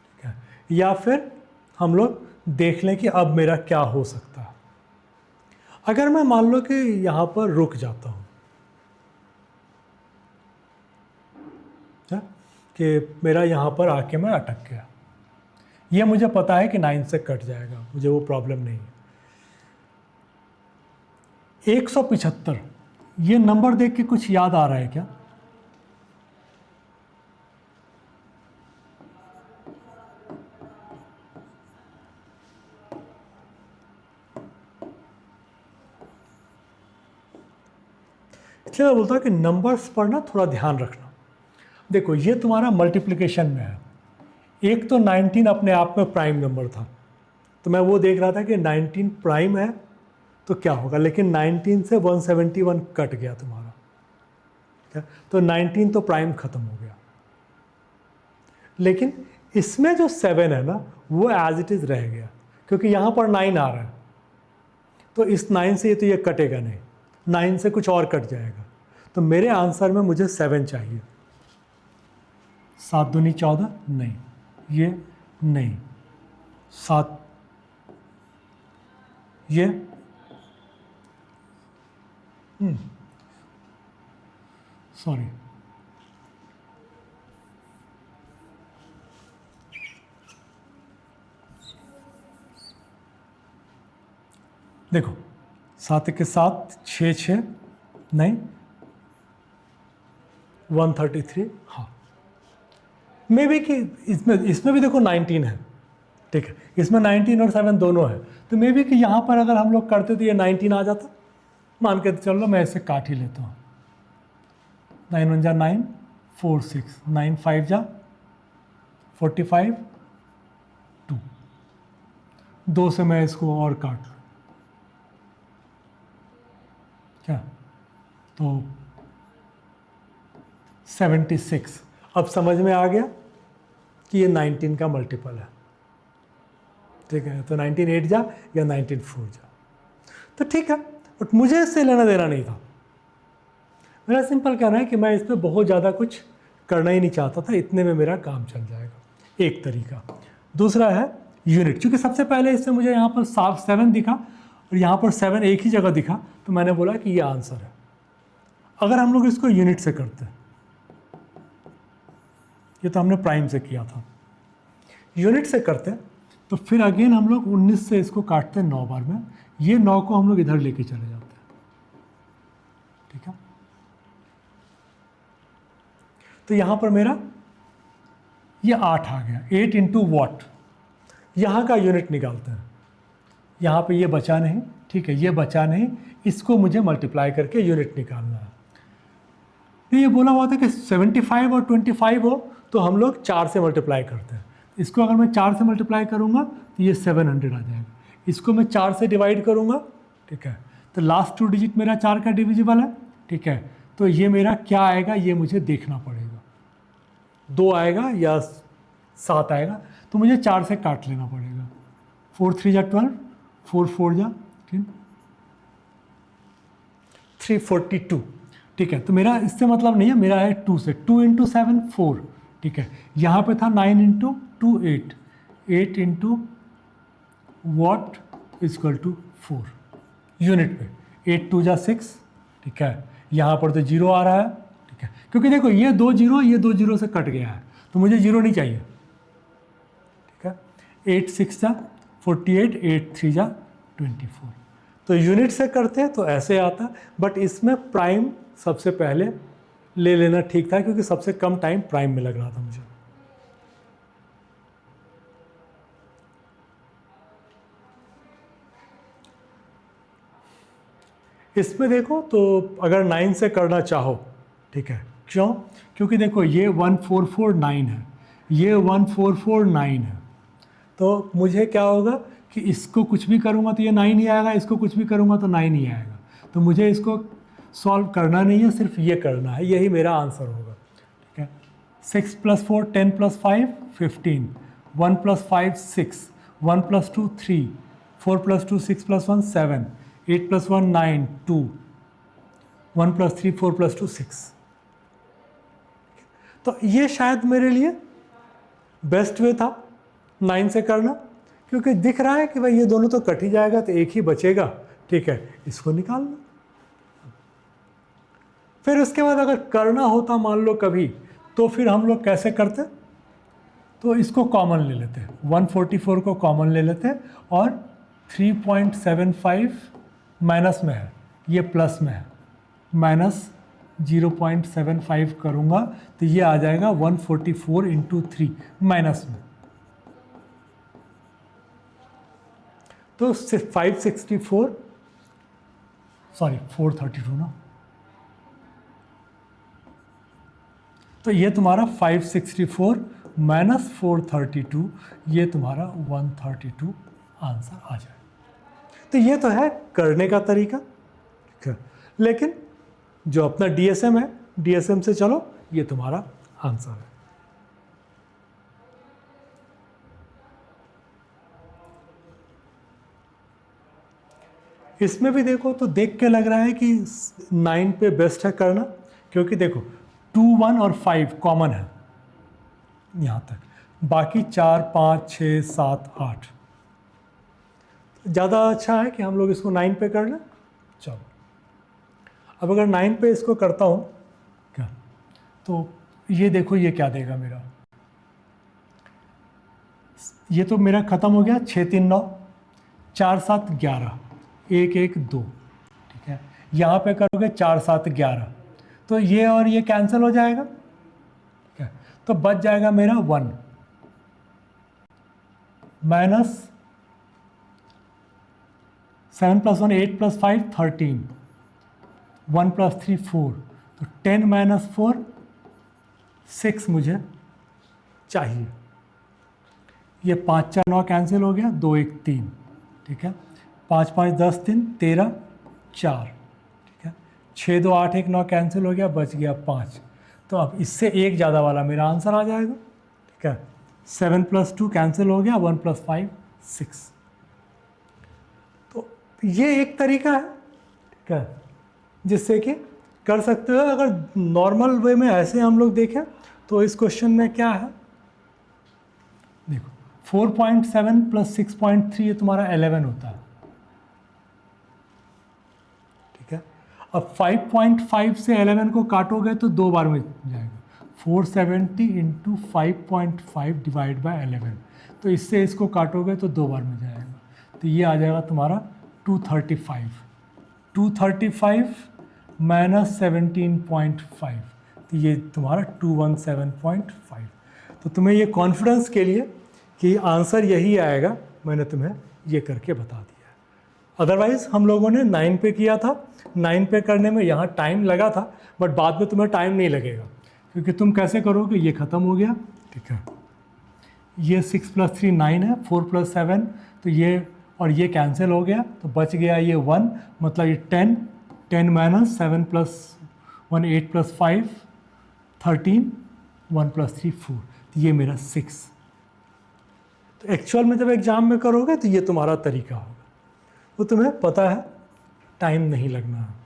[SPEAKER 1] ठीक है, या फिर हम लोग देख लें कि अब मेरा क्या हो सकता है। अगर मैं मान लो कि यहाँ पर रुक जाता हूँ, कि मेरा यहाँ पर आके मैं अटक गया, ये मुझे पता है कि 9 से कट जाएगा, मुझे वो प्रॉब्लम नहीं है। 175, ये नंबर देख के कुछ याद आ रहा है क्या? इसलिए मैं बोलता हूँ कि नंबर्स पर ना थोड़ा ध्यान रखना। देखो ये तुम्हारा मल्टीप्लिकेशन में है, एक तो 19 अपने आप में प्राइम नंबर था, तो मैं वो देख रहा था कि 19 प्राइम है तो क्या होगा, लेकिन 19 से 171 कट गया तुम्हारा, ठीक है, तो 19 तो प्राइम खत्म हो गया। लेकिन इसमें जो 7 है ना वो एज इट इज़ रह गया, क्योंकि यहाँ पर 9 आ रहा है, तो इस 9 से तो ये कटेगा नहीं, 9 से कुछ और कट जाएगा, तो मेरे आंसर में मुझे 7 चाहिए। 7 दूनी 14, नहीं, ये नहीं, 7, ये सॉरी, देखो 7 के साथ 6 6, नहीं 133, हाँ मे बी कि इसमें भी देखो 19 है, ठीक है, इसमें 19 और 7 दोनों है, तो मे बी कि यहाँ पर अगर हम लोग करते तो ये 19 आ जाता। मान के चलो मैं इसे काट ही लेता हूँ, 9 1 जा 9, 4 6, 9 5 जा 45, 2, 2 से मैं इसको और काट लूँ क्या, तो 76। अब समझ में आ गया कि ये 19 का मल्टीपल है, ठीक है। तो 19 8 जा या 19 4 जा, तो ठीक है, बट मुझे इससे लेना देना नहीं था। मेरा सिंपल कहना है कि मैं इस पर बहुत ज़्यादा कुछ करना ही नहीं चाहता था, इतने में मेरा काम चल जाएगा, एक तरीका। दूसरा है यूनिट, क्योंकि सबसे पहले इससे मुझे यहाँ पर 7 दिखा और यहाँ पर 7 एक ही जगह दिखा, तो मैंने बोला कि ये आंसर है। अगर हम लोग इसको यूनिट से करते हैं, ये तो हमने प्राइम से किया था, यूनिट से करते हैं तो फिर अगेन हम लोग 19 से इसको काटते हैं 9 बार में, ये 9 को हम लोग इधर लेके चले जाते हैं, ठीक है। तो यहाँ पर मेरा ये 8 आ गया, 8 इंटू वॉट, यहाँ का यूनिट निकालते हैं। यहाँ पे ये बचा नहीं, ठीक है, ये बचा नहीं, इसको मुझे मल्टीप्लाई करके यूनिट निकालना है। तो ये बोला हुआ था कि 75 और 25 हो तो हम लोग 4 से मल्टीप्लाई करते हैं। इसको अगर मैं 4 से मल्टीप्लाई करूँगा तो ये 700 आ जाएगा। इसको मैं 4 से डिवाइड करूँगा, ठीक है, तो लास्ट 2 डिजिट मेरा 4 का डिविजिबल है, ठीक है। तो ये मेरा क्या आएगा ये मुझे देखना पड़ेगा, 2 आएगा या 7 आएगा, तो मुझे 4 से काट लेना पड़ेगा। 4 3 जा 12, 4 4 जा 342, ठीक है। तो मेरा इससे मतलब नहीं है, मेरा है 2 से, 2 इंटू 7 4, ठीक है। यहाँ पे था 9 into 2 8, 8 into what is equal to 4 unit पे, 8 2 जा 6, ठीक है। यहाँ पर तो 0 आ रहा है, ठीक है, क्योंकि देखो ये 2 0 ये 2 0 से कट गया है, तो मुझे 0 नहीं चाहिए, ठीक है। 8 6 जा 48, 8 3 जा 24। तो यूनिट से करते हैं तो ऐसे आता, बट इसमें प्राइम सबसे पहले ले लेना ठीक था, क्योंकि सबसे कम टाइम प्राइम में लग रहा था मुझे। इसमें देखो तो अगर 9 से करना चाहो, ठीक है, क्यों? क्योंकि देखो ये 1449 है, ये 1449 है, तो मुझे क्या होगा कि इसको कुछ भी करूँगा तो ये 9 ही आएगा, इसको कुछ भी करूँगा तो 9 ही आएगा। तो मुझे इसको सॉल्व करना नहीं है, सिर्फ ये करना है, यही मेरा आंसर होगा, ठीक है। 6 + 4 10 + 5 15, 1 + 5 6, 1 + 2 3, 4 + 2 6 + 1 7, 8 + 1 9 2, 1 + 3 4 + 2 6। तो ये शायद मेरे लिए बेस्ट वे था 9 से करना, क्योंकि दिख रहा है कि भाई ये दोनों तो कट ही जाएगा, तो एक ही बचेगा, ठीक है, इसको निकालना। फिर उसके बाद अगर करना होता मान लो कभी, तो फिर हम लोग कैसे करते, तो इसको कॉमन ले लेते हैं, 144 को कॉमन ले लेते हैं, और 3.75 माइनस में है, ये प्लस में है, माइनस 0.75 करूँगा तो ये आ जाएगा 144 इंटू 3 माइनस में, तो 564 सॉरी 432 ना, तो ये तुम्हारा 564 माइनस 432, ये तुम्हारा 132 आंसर आ जाए। तो ये तो है करने का तरीका, ठीक है, लेकिन जो अपना DSM है, DSM से चलो, ये तुम्हारा आंसर है। इसमें भी देखो तो देख के लग रहा है कि 9 पे बेस्ट है करना, क्योंकि देखो 2 1 और 5 कॉमन है यहाँ तक, बाकी 4 5 6 7 8, ज़्यादा अच्छा है कि हम लोग इसको 9 पे कर लें। चलो अब अगर 9 पे इसको करता हूँ क्या, तो ये देखो ये क्या देगा मेरा, ये तो मेरा ख़त्म हो गया, 6 3 9, 4 7 11, 1 1 2, ठीक है। यहाँ पे करोगे 4 7 11, तो ये और ये कैंसिल हो जाएगा, ठीक है, तो बच जाएगा मेरा 1 माइनस 7 + 1 8 + 5 13, 1 + 3 4, तो 10 माइनस 4 6 मुझे चाहिए। ये 5 4 9 कैंसिल हो गया, 2 1 3, ठीक है, 5 5 10 3 13 4, ठीक है, 6 2 8 1 9 कैंसिल हो गया, बच गया 5। तो अब इससे एक ज़्यादा वाला मेरा आंसर आ जाएगा, ठीक है। 7 + 2 कैंसिल हो गया, 1 + 5 6। तो ये एक तरीका है, ठीक है, जिससे कि कर सकते हो। अगर नॉर्मल वे में ऐसे हम लोग देखें तो इस क्वेश्चन में क्या है, देखो 4.7 + 6.3 ये तुम्हारा 11 होता है, ठीक है। अब 5.5 से 11 को काटोगे तो 2 बार में जाएगा, 470 × 5.5 डिवाइड बाय 11, तो इससे इसको काटोगे तो 2 बार में जाएगा, तो ये आ जाएगा तुम्हारा 235। 235 - 17.5, तो ये तुम्हारा 217.5। तो तुम्हें ये कॉन्फिडेंस के लिए कि आंसर यही आएगा, मैंने तुम्हें ये करके बता दिया है। अदरवाइज़ हम लोगों ने 9 पे किया था, 9 पे करने में यहाँ टाइम लगा था, बट बाद में तुम्हें टाइम नहीं लगेगा, क्योंकि तुम कैसे करोगे, ये ख़त्म हो गया, ठीक है, ये 6 + 3 9 है, 4 + 7 तो ये, और ये कैंसिल हो गया, तो बच गया ये 1, मतलब ये 10 - 7 + 1 8 + 5 13, 1 + 3 4, तो ये मेरा 6। तो एक्चुअल में जब एग्ज़ाम में करोगे तो ये तुम्हारा तरीका होगा, वो तुम्हें पता है, टाइम नहीं लगना है।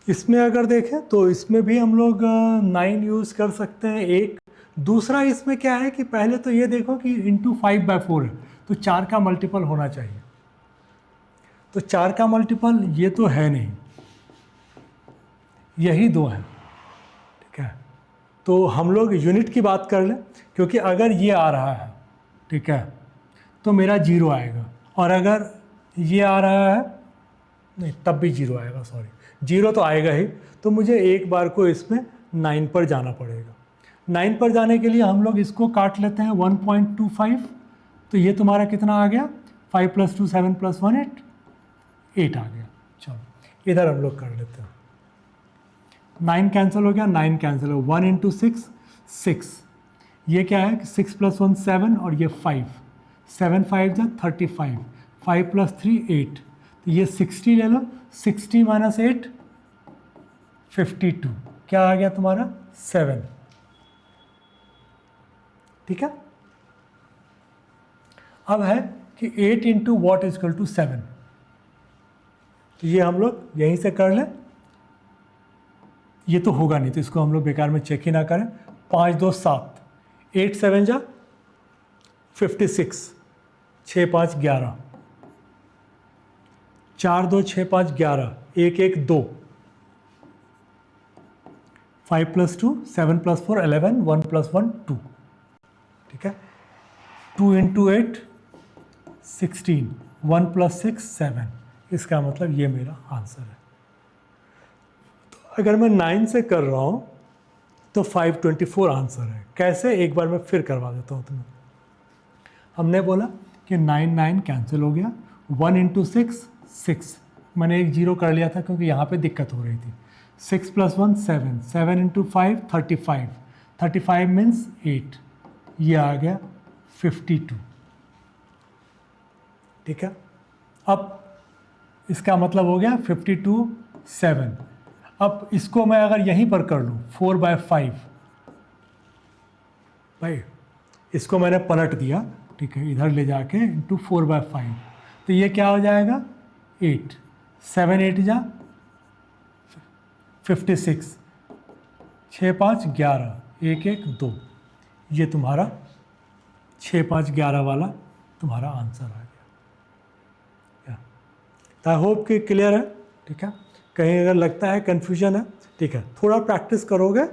[SPEAKER 1] इसमें अगर देखें तो इसमें भी हम लोग 9 यूज़ कर सकते हैं। एक दूसरा इसमें क्या है कि पहले तो ये देखो कि इंटू 5/4 है, तो 4 का मल्टीपल होना चाहिए, तो 4 का मल्टीपल ये तो है नहीं, यही 2 है, ठीक है। तो हम लोग यूनिट की बात कर लें, क्योंकि अगर ये आ रहा है, ठीक है, तो मेरा 0 आएगा, और अगर ये आ रहा है, नहीं तब भी 0 आएगा, सॉरी 0 तो आएगा ही, तो मुझे एक बार को इसमें 9 पर जाना पड़ेगा। 9 पर जाने के लिए हम लोग इसको काट लेते हैं 1.25, तो ये तुम्हारा कितना आ गया, 5 + 2 7 + 1 8, 8 आ गया। चलो इधर हम लोग कर लेते हैं, 9 कैंसिल हो गया, 9 कैंसिल हो, 1 × 6 6, ये क्या है कि 6 + 1 7 और ये 5, 7 5 जा 35, 5 + 3 8, तो ये 60 ले लो, 60 - 8 52, क्या आ गया तुम्हारा 7, ठीक है। अब है कि 8 × what = 7, तो ये हम लोग यहीं से कर लें, ये तो होगा नहीं, तो इसको हम लोग बेकार में चेक ही ना करें। 5 2 7, 8 7 जा 56, 6 5 11, 4 2 6 5 11, 1 1 2, 5 + 2 7 + 4 11, 1 + 1 2, ठीक है। 2 × 8 16, 1 + 6 7, इसका मतलब ये मेरा आंसर है। तो अगर मैं 9 से कर रहा हूँ तो 524 आंसर है। कैसे, एक बार मैं फिर करवा देता हूँ तुम्हें। हमने बोला कि 9 9 कैंसिल हो गया, 1 × 6 6, मैंने एक 0 कर लिया था क्योंकि यहाँ पे दिक्कत हो रही थी। 6 + 1 7, 7 × 5 35, 35 मीन्स 8, ये आ गया 52, ठीक है। अब इसका मतलब हो गया 52 7। अब इसको मैं अगर यहीं पर कर लूँ 4/5, भाई इसको मैंने पलट दिया, ठीक है, इधर ले जाके इंटू 4/5, तो ये क्या हो जाएगा 8, 7 8 जा 56, 6 5 11, 1 1 2, ये तुम्हारा 6 5 11 वाला तुम्हारा आंसर आ गया। आई होप कि क्लियर है, ठीक है। कहीं अगर लगता है कन्फ्यूजन है, ठीक है, थोड़ा प्रैक्टिस करोगे,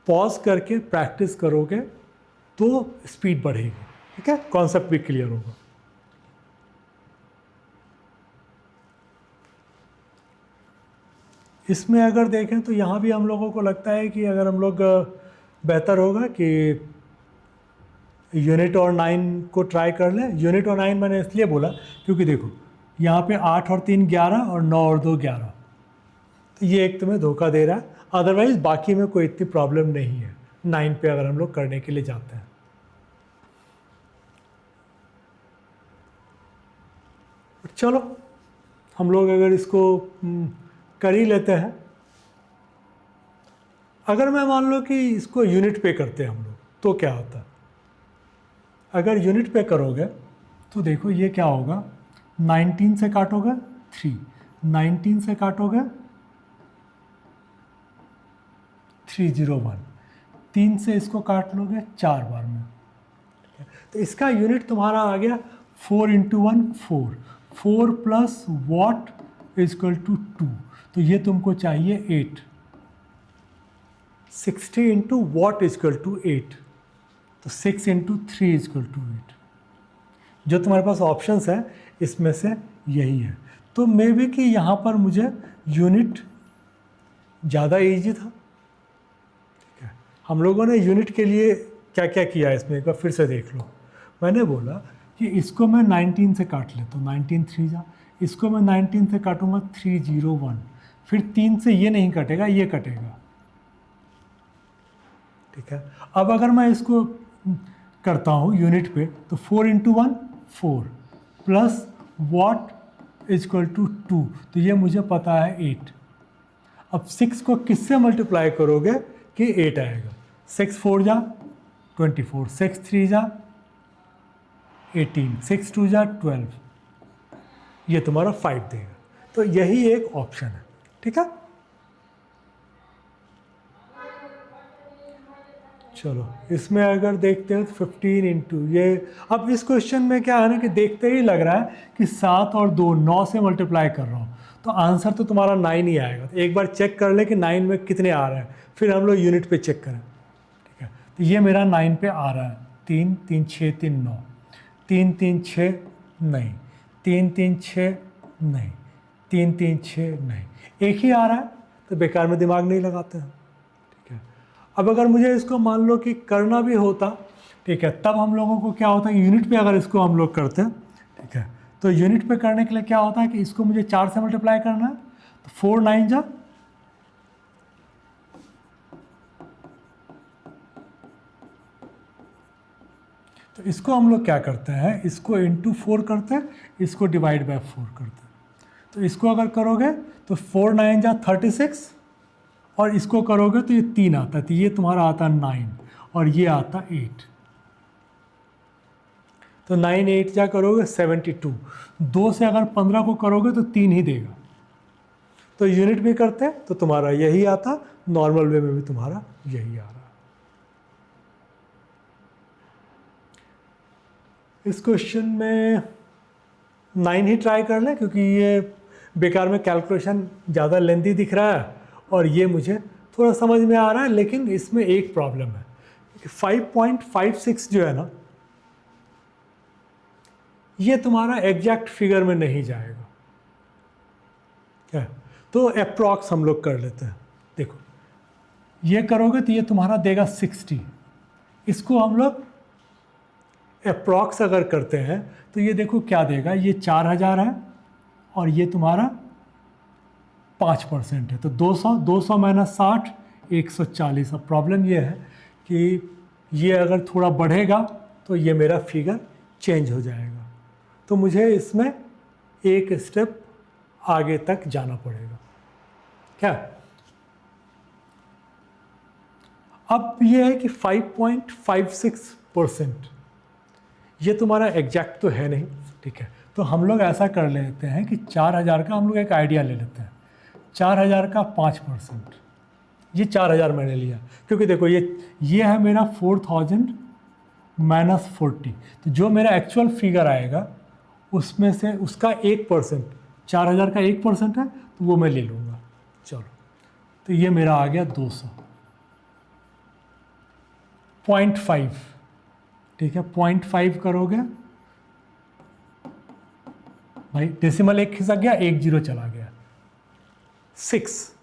[SPEAKER 1] पॉज करके प्रैक्टिस करोगे तो स्पीड बढ़ेगी, ठीक है, कॉन्सेप्ट भी क्लियर होगा। इसमें अगर देखें तो यहाँ भी हम लोगों को लगता है कि अगर हम लोग बेहतर होगा कि यूनिट और 9 को ट्राई कर लें। यूनिट और 9 मैंने इसलिए बोला क्योंकि देखो यहाँ पे 8 और 3 11 और 9 और 2 11, तो ये एक तुम्हें धोखा दे रहा है। अदरवाइज बाकी में कोई इतनी प्रॉब्लम नहीं है 9 पे अगर हम लोग करने के लिए जाते हैं। चलो हम लोग अगर इसको कर ही लेते हैं अगर मैं मान लो कि इसको यूनिट पे करते हैं हम लोग, तो क्या होता है? अगर यूनिट पे करोगे तो देखो ये क्या होगा, 19 से काटोगे 3, 19 से काटोगे 301, 3 से इसको काट लोगे 4 बार में, तो इसका यूनिट तुम्हारा आ गया 4 into 1 4, 4 plus what is equal to 2, तो ये तुमको चाहिए 8, 60 इंटू वॉट इजक्वल टू 8, तो 6 इंटू 3 इजक्वल टू 8। जो तुम्हारे पास ऑप्शंस है इसमें से यही है। तो मे बी कि यहाँ पर मुझे यूनिट ज़्यादा ईजी था। ठीक है, हम लोगों ने यूनिट के लिए क्या क्या किया इसमें एक बार फिर से देख लो। मैंने बोला कि इसको मैं 19 से काट लेता हूँ, 19 3 जा, इसको मैं 19 से काटूंगा 301, फिर 3 से ये नहीं कटेगा, ये कटेगा। ठीक है, अब अगर मैं इसको करता हूँ यूनिट पे, तो 4 into 1 4 plus what is equal to 2, तो ये मुझे पता है 8। अब 6 को किससे मल्टीप्लाई करोगे कि 8 आएगा? 6 4 जा 24, 6 3 जा 18, 6 2 जा 12, ये तुम्हारा 5 देगा। तो यही एक ऑप्शन है। ठीक है, चलो इसमें अगर देखते हैं तो 15 इंटू ये, अब इस क्वेश्चन में क्या है ना कि देखते ही लग रहा है कि 7 और 2 9 से मल्टीप्लाई कर रहा हूँ, तो आंसर तो तुम्हारा 9 ही आएगा। तो एक बार चेक कर ले कि 9 में कितने आ रहे हैं, फिर हम लोग यूनिट पे चेक करें। ठीक है, तो ये मेरा 9 पे आ रहा है, 3 3 6 3 9, 3 3 6 नहीं, 3 3 6 नहीं, 3 3 6 नहीं, एक ही आ रहा है, तो बेकार में दिमाग नहीं लगाते हैं। अब अगर मुझे इसको मान लो कि करना भी होता, ठीक है, तब हम लोगों को क्या होता है, यूनिट पे अगर इसको हम लोग करते हैं, ठीक है, तो यूनिट पे करने के लिए क्या होता है कि इसको मुझे 4 से मल्टीप्लाई करना है, तो 4 9 जा, तो इसको हम लोग क्या करते हैं, इसको इंटू 4 करते हैं, इसको डिवाइड बाय 4 करते हैं। तो इसको अगर करोगे तो 4 9 जा 36, और इसको करोगे तो ये 3 आता है, तो ये तुम्हारा आता है 9, और ये आता 8, तो 9 8 जा करोगे 72, 2 से अगर 15 को करोगे तो 3 ही देगा। तो यूनिट भी करते हैं तो तुम्हारा यही आता, नॉर्मल वे में भी तुम्हारा यही आ रहा। इस क्वेश्चन में 9 ही ट्राई कर लें, क्योंकि ये बेकार में कैलकुलेशन ज़्यादा लेंथी दिख रहा है और ये मुझे थोड़ा समझ में आ रहा है, लेकिन इसमें एक प्रॉब्लम है कि 5.56 जो है ना, ये तुम्हारा एग्जैक्ट फिगर में नहीं जाएगा। क्या, तो अप्रॉक्स हम लोग कर लेते हैं। देखो ये करोगे तो ये तुम्हारा देगा 60, इसको हम लोग अप्रॉक्स अगर करते हैं तो ये देखो क्या देगा, ये 4000 है और ये तुम्हारा 5% है, तो 200, 200 माइनस 60 140। अब प्रॉब्लम ये है कि ये अगर थोड़ा बढ़ेगा तो ये मेरा फिगर चेंज हो जाएगा, तो मुझे इसमें एक स्टेप आगे तक जाना पड़ेगा। क्या, अब ये है कि 5.56%, ये तुम्हारा एग्जैक्ट तो है नहीं। ठीक है, तो हम लोग ऐसा कर लेते हैं कि 4000 का हम लोग एक आइडिया ले लेते हैं, 4000 का 5%, ये 4000 मैंने लिया, क्योंकि देखो ये है मेरा 4000 माइनस 40, तो जो मेरा एक्चुअल फिगर आएगा उसमें से उसका 1%, 4000 का 1% है, तो वो मैं ले लूँगा। चलो, तो ये मेरा आ गया 200.5। ठीक है, 0.5 करोगे भाई, डेसिमल एक खिसक गया, 1 0 चला गया, 6।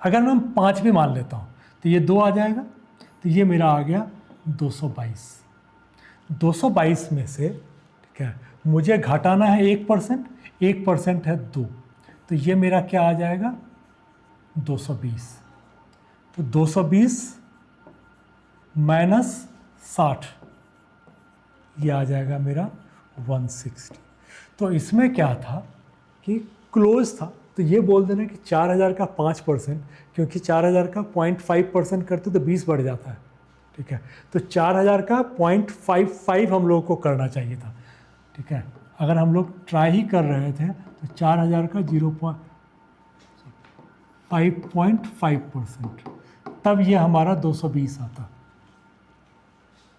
[SPEAKER 1] अगर मैं 5 भी मान लेता हूँ तो ये 2 आ जाएगा, तो ये मेरा आ गया 222। 222 में से, ठीक है, मुझे घटाना है 1%, 1% है 2, तो ये मेरा क्या आ जाएगा 220। तो 220 माइनस 60, ये आ जाएगा मेरा 160। तो इसमें क्या था कि क्लोज था, तो ये बोल देना कि 4000 का 5%, क्योंकि 4000 का 0.5% करते तो 20 बढ़ जाता है, ठीक है। तो 4000 का 0.55 हम लोगों को करना चाहिए था, ठीक है। अगर हम लोग ट्राई ही कर रहे थे तो 4000 का 5.5%, तब ये हमारा 220 आता।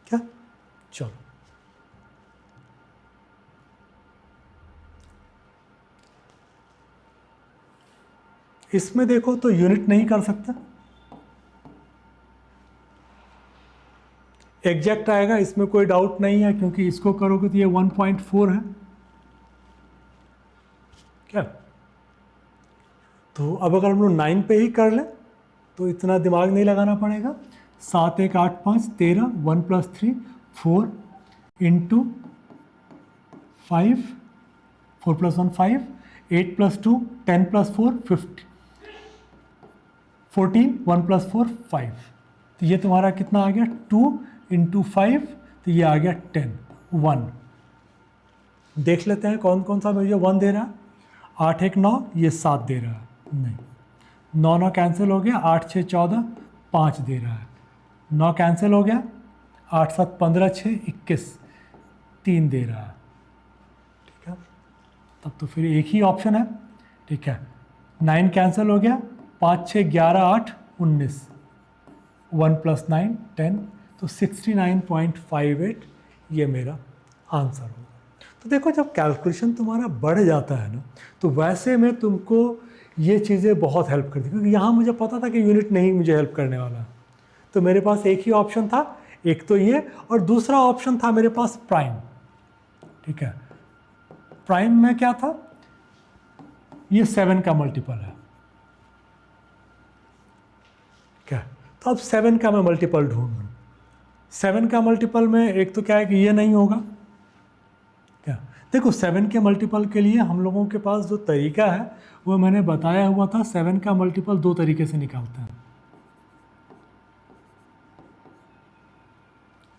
[SPEAKER 1] क्या? चलो, इसमें देखो तो यूनिट नहीं कर सकता, एग्जैक्ट आएगा, इसमें कोई डाउट नहीं है, क्योंकि इसको करोगे तो ये 1.4 है। क्या? तो अब अगर हम लोग 9 पे ही कर लें तो इतना दिमाग नहीं लगाना पड़ेगा। 7 1 8 5 13, 1 + 3 4 इंटू 5, 4 + 1 5, 8 + 2 10 + 4 50, 14, 1 + 4 5। तो ये तुम्हारा कितना आ गया? 2 इंटू 5, तो ये आ गया 10, 1। देख लेते हैं कौन कौन सा मुझे 1 दे रहा है। 8 1 9, ये 7 दे रहा है, नहीं। 9 9 कैंसिल हो गया, 8 6 14, 5 दे रहा है। 9 कैंसिल हो गया, 8 7 15 6 21, 3 दे रहा है, ठीक है। तब तो फिर एक ही ऑप्शन है, ठीक है। 9 कैंसिल हो गया, 5 6 11 8 19, 1 + 9 10, तो 69.58 ये मेरा आंसर होगा। तो देखो, जब कैलकुलेशन तुम्हारा बढ़ जाता है ना, तो वैसे में तुमको ये चीज़ें बहुत हेल्प करती, क्योंकि यहाँ मुझे पता था कि यूनिट नहीं मुझे हेल्प करने वाला है। तो मेरे पास एक ही ऑप्शन था, एक तो ये, और दूसरा ऑप्शन था मेरे पास प्राइम, ठीक है। प्राइम में क्या था? ये 7 का मल्टीपल है, क्या? तो अब 7 का मैं मल्टीपल ढूंढ लूँ। 7 का मल्टीपल में एक तो क्या है कि ये नहीं होगा, क्या? देखो, 7 के मल्टीपल के लिए हम लोगों के पास जो तरीका है वो मैंने बताया हुआ था। 7 का मल्टीपल 2 तरीके से निकालते हैं,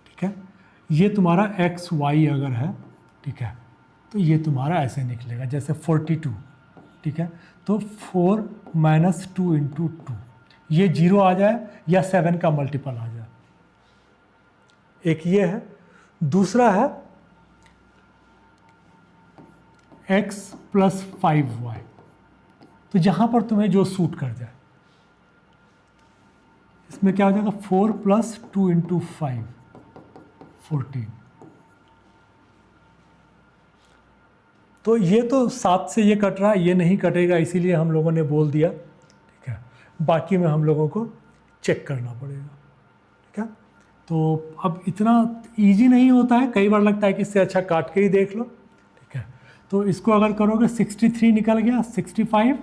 [SPEAKER 1] ठीक है। ये तुम्हारा XY अगर है, ठीक है, तो ये तुम्हारा ऐसे निकलेगा जैसे 42, ठीक है। तो 4 - 2 × 2, ये 0 आ जाए या 7 का मल्टीपल आ जाए, एक ये है। दूसरा है x + 5y, तो जहां पर तुम्हें जो सूट कर जाए। इसमें क्या हो जाएगा? 4 + 2 × 5, 14। तो ये तो 7 से ये कट रहा है, ये नहीं कटेगा, इसीलिए हम लोगों ने बोल दिया, ठीक है। बाकी में हम लोगों को चेक करना पड़ेगा, ठीक है। तो अब इतना इजी नहीं होता है, कई बार लगता है कि इससे अच्छा काट के ही देख लो, ठीक है। तो इसको अगर करोगे 63 निकल गया, 65,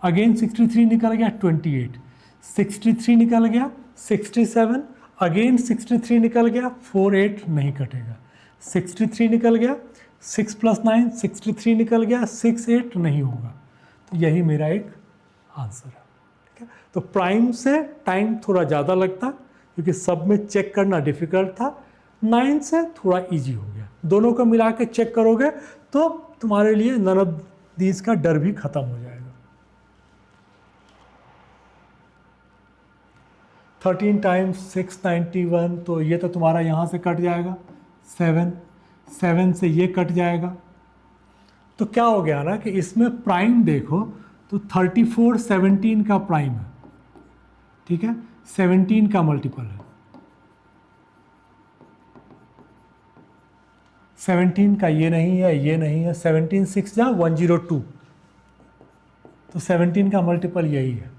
[SPEAKER 1] अगेन 63 निकल गया, 28, 63 निकल गया, 67, अगेन 63 निकल गया, 48 नहीं कटेगा, 63 निकल गया, 6 + 9 63 निकल गया, 6 8 नहीं होगा। तो यही मेरा एक आंसर है, ठीक है। तो प्राइम से टाइम थोड़ा ज़्यादा लगता, क्योंकि सब में चेक करना डिफिकल्ट था। 9 से थोड़ा इजी हो गया। दोनों को मिला के चेक करोगे तो तुम्हारे लिए नन ऑफ दीज का डर भी खत्म हो जाएगा। 13 × 691, तो ये तो तुम्हारा यहाँ से कट जाएगा, 7 से ये कट जाएगा। तो क्या हो गया ना कि इसमें प्राइम देखो तो 34 17 का प्राइम है, ठीक है, 17 का मल्टीपल है, 17 का ये नहीं है, ये नहीं है, 17 6 जा 102, तो 17 का मल्टीपल यही है।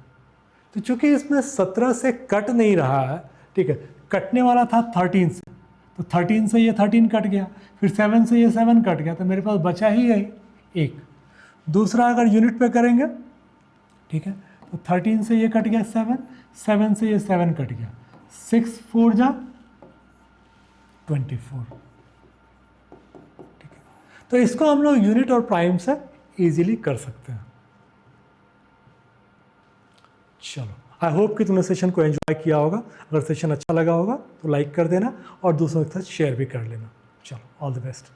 [SPEAKER 1] तो चूंकि इसमें 17 से कट नहीं रहा है, ठीक है, कटने वाला था 13 से, तो 13 से ये 13 कट गया, फिर 7 से ये 7 कट गया, तो मेरे पास बचा ही है एक। दूसरा अगर यूनिट पे करेंगे, ठीक है, तो 13 से ये कट गया 7, 7 से ये 7 कट गया, 6 4 जा 24, ठीक है। तो इसको हम लोग यूनिट और प्राइम से इजीली कर सकते हैं। चलो, आई होप कि तुमने सेशन को एंजॉय किया होगा। अगर सेशन अच्छा लगा होगा तो लाइक कर देना और दूसरों के साथ शेयर भी कर लेना। चलो, ऑल द बेस्ट।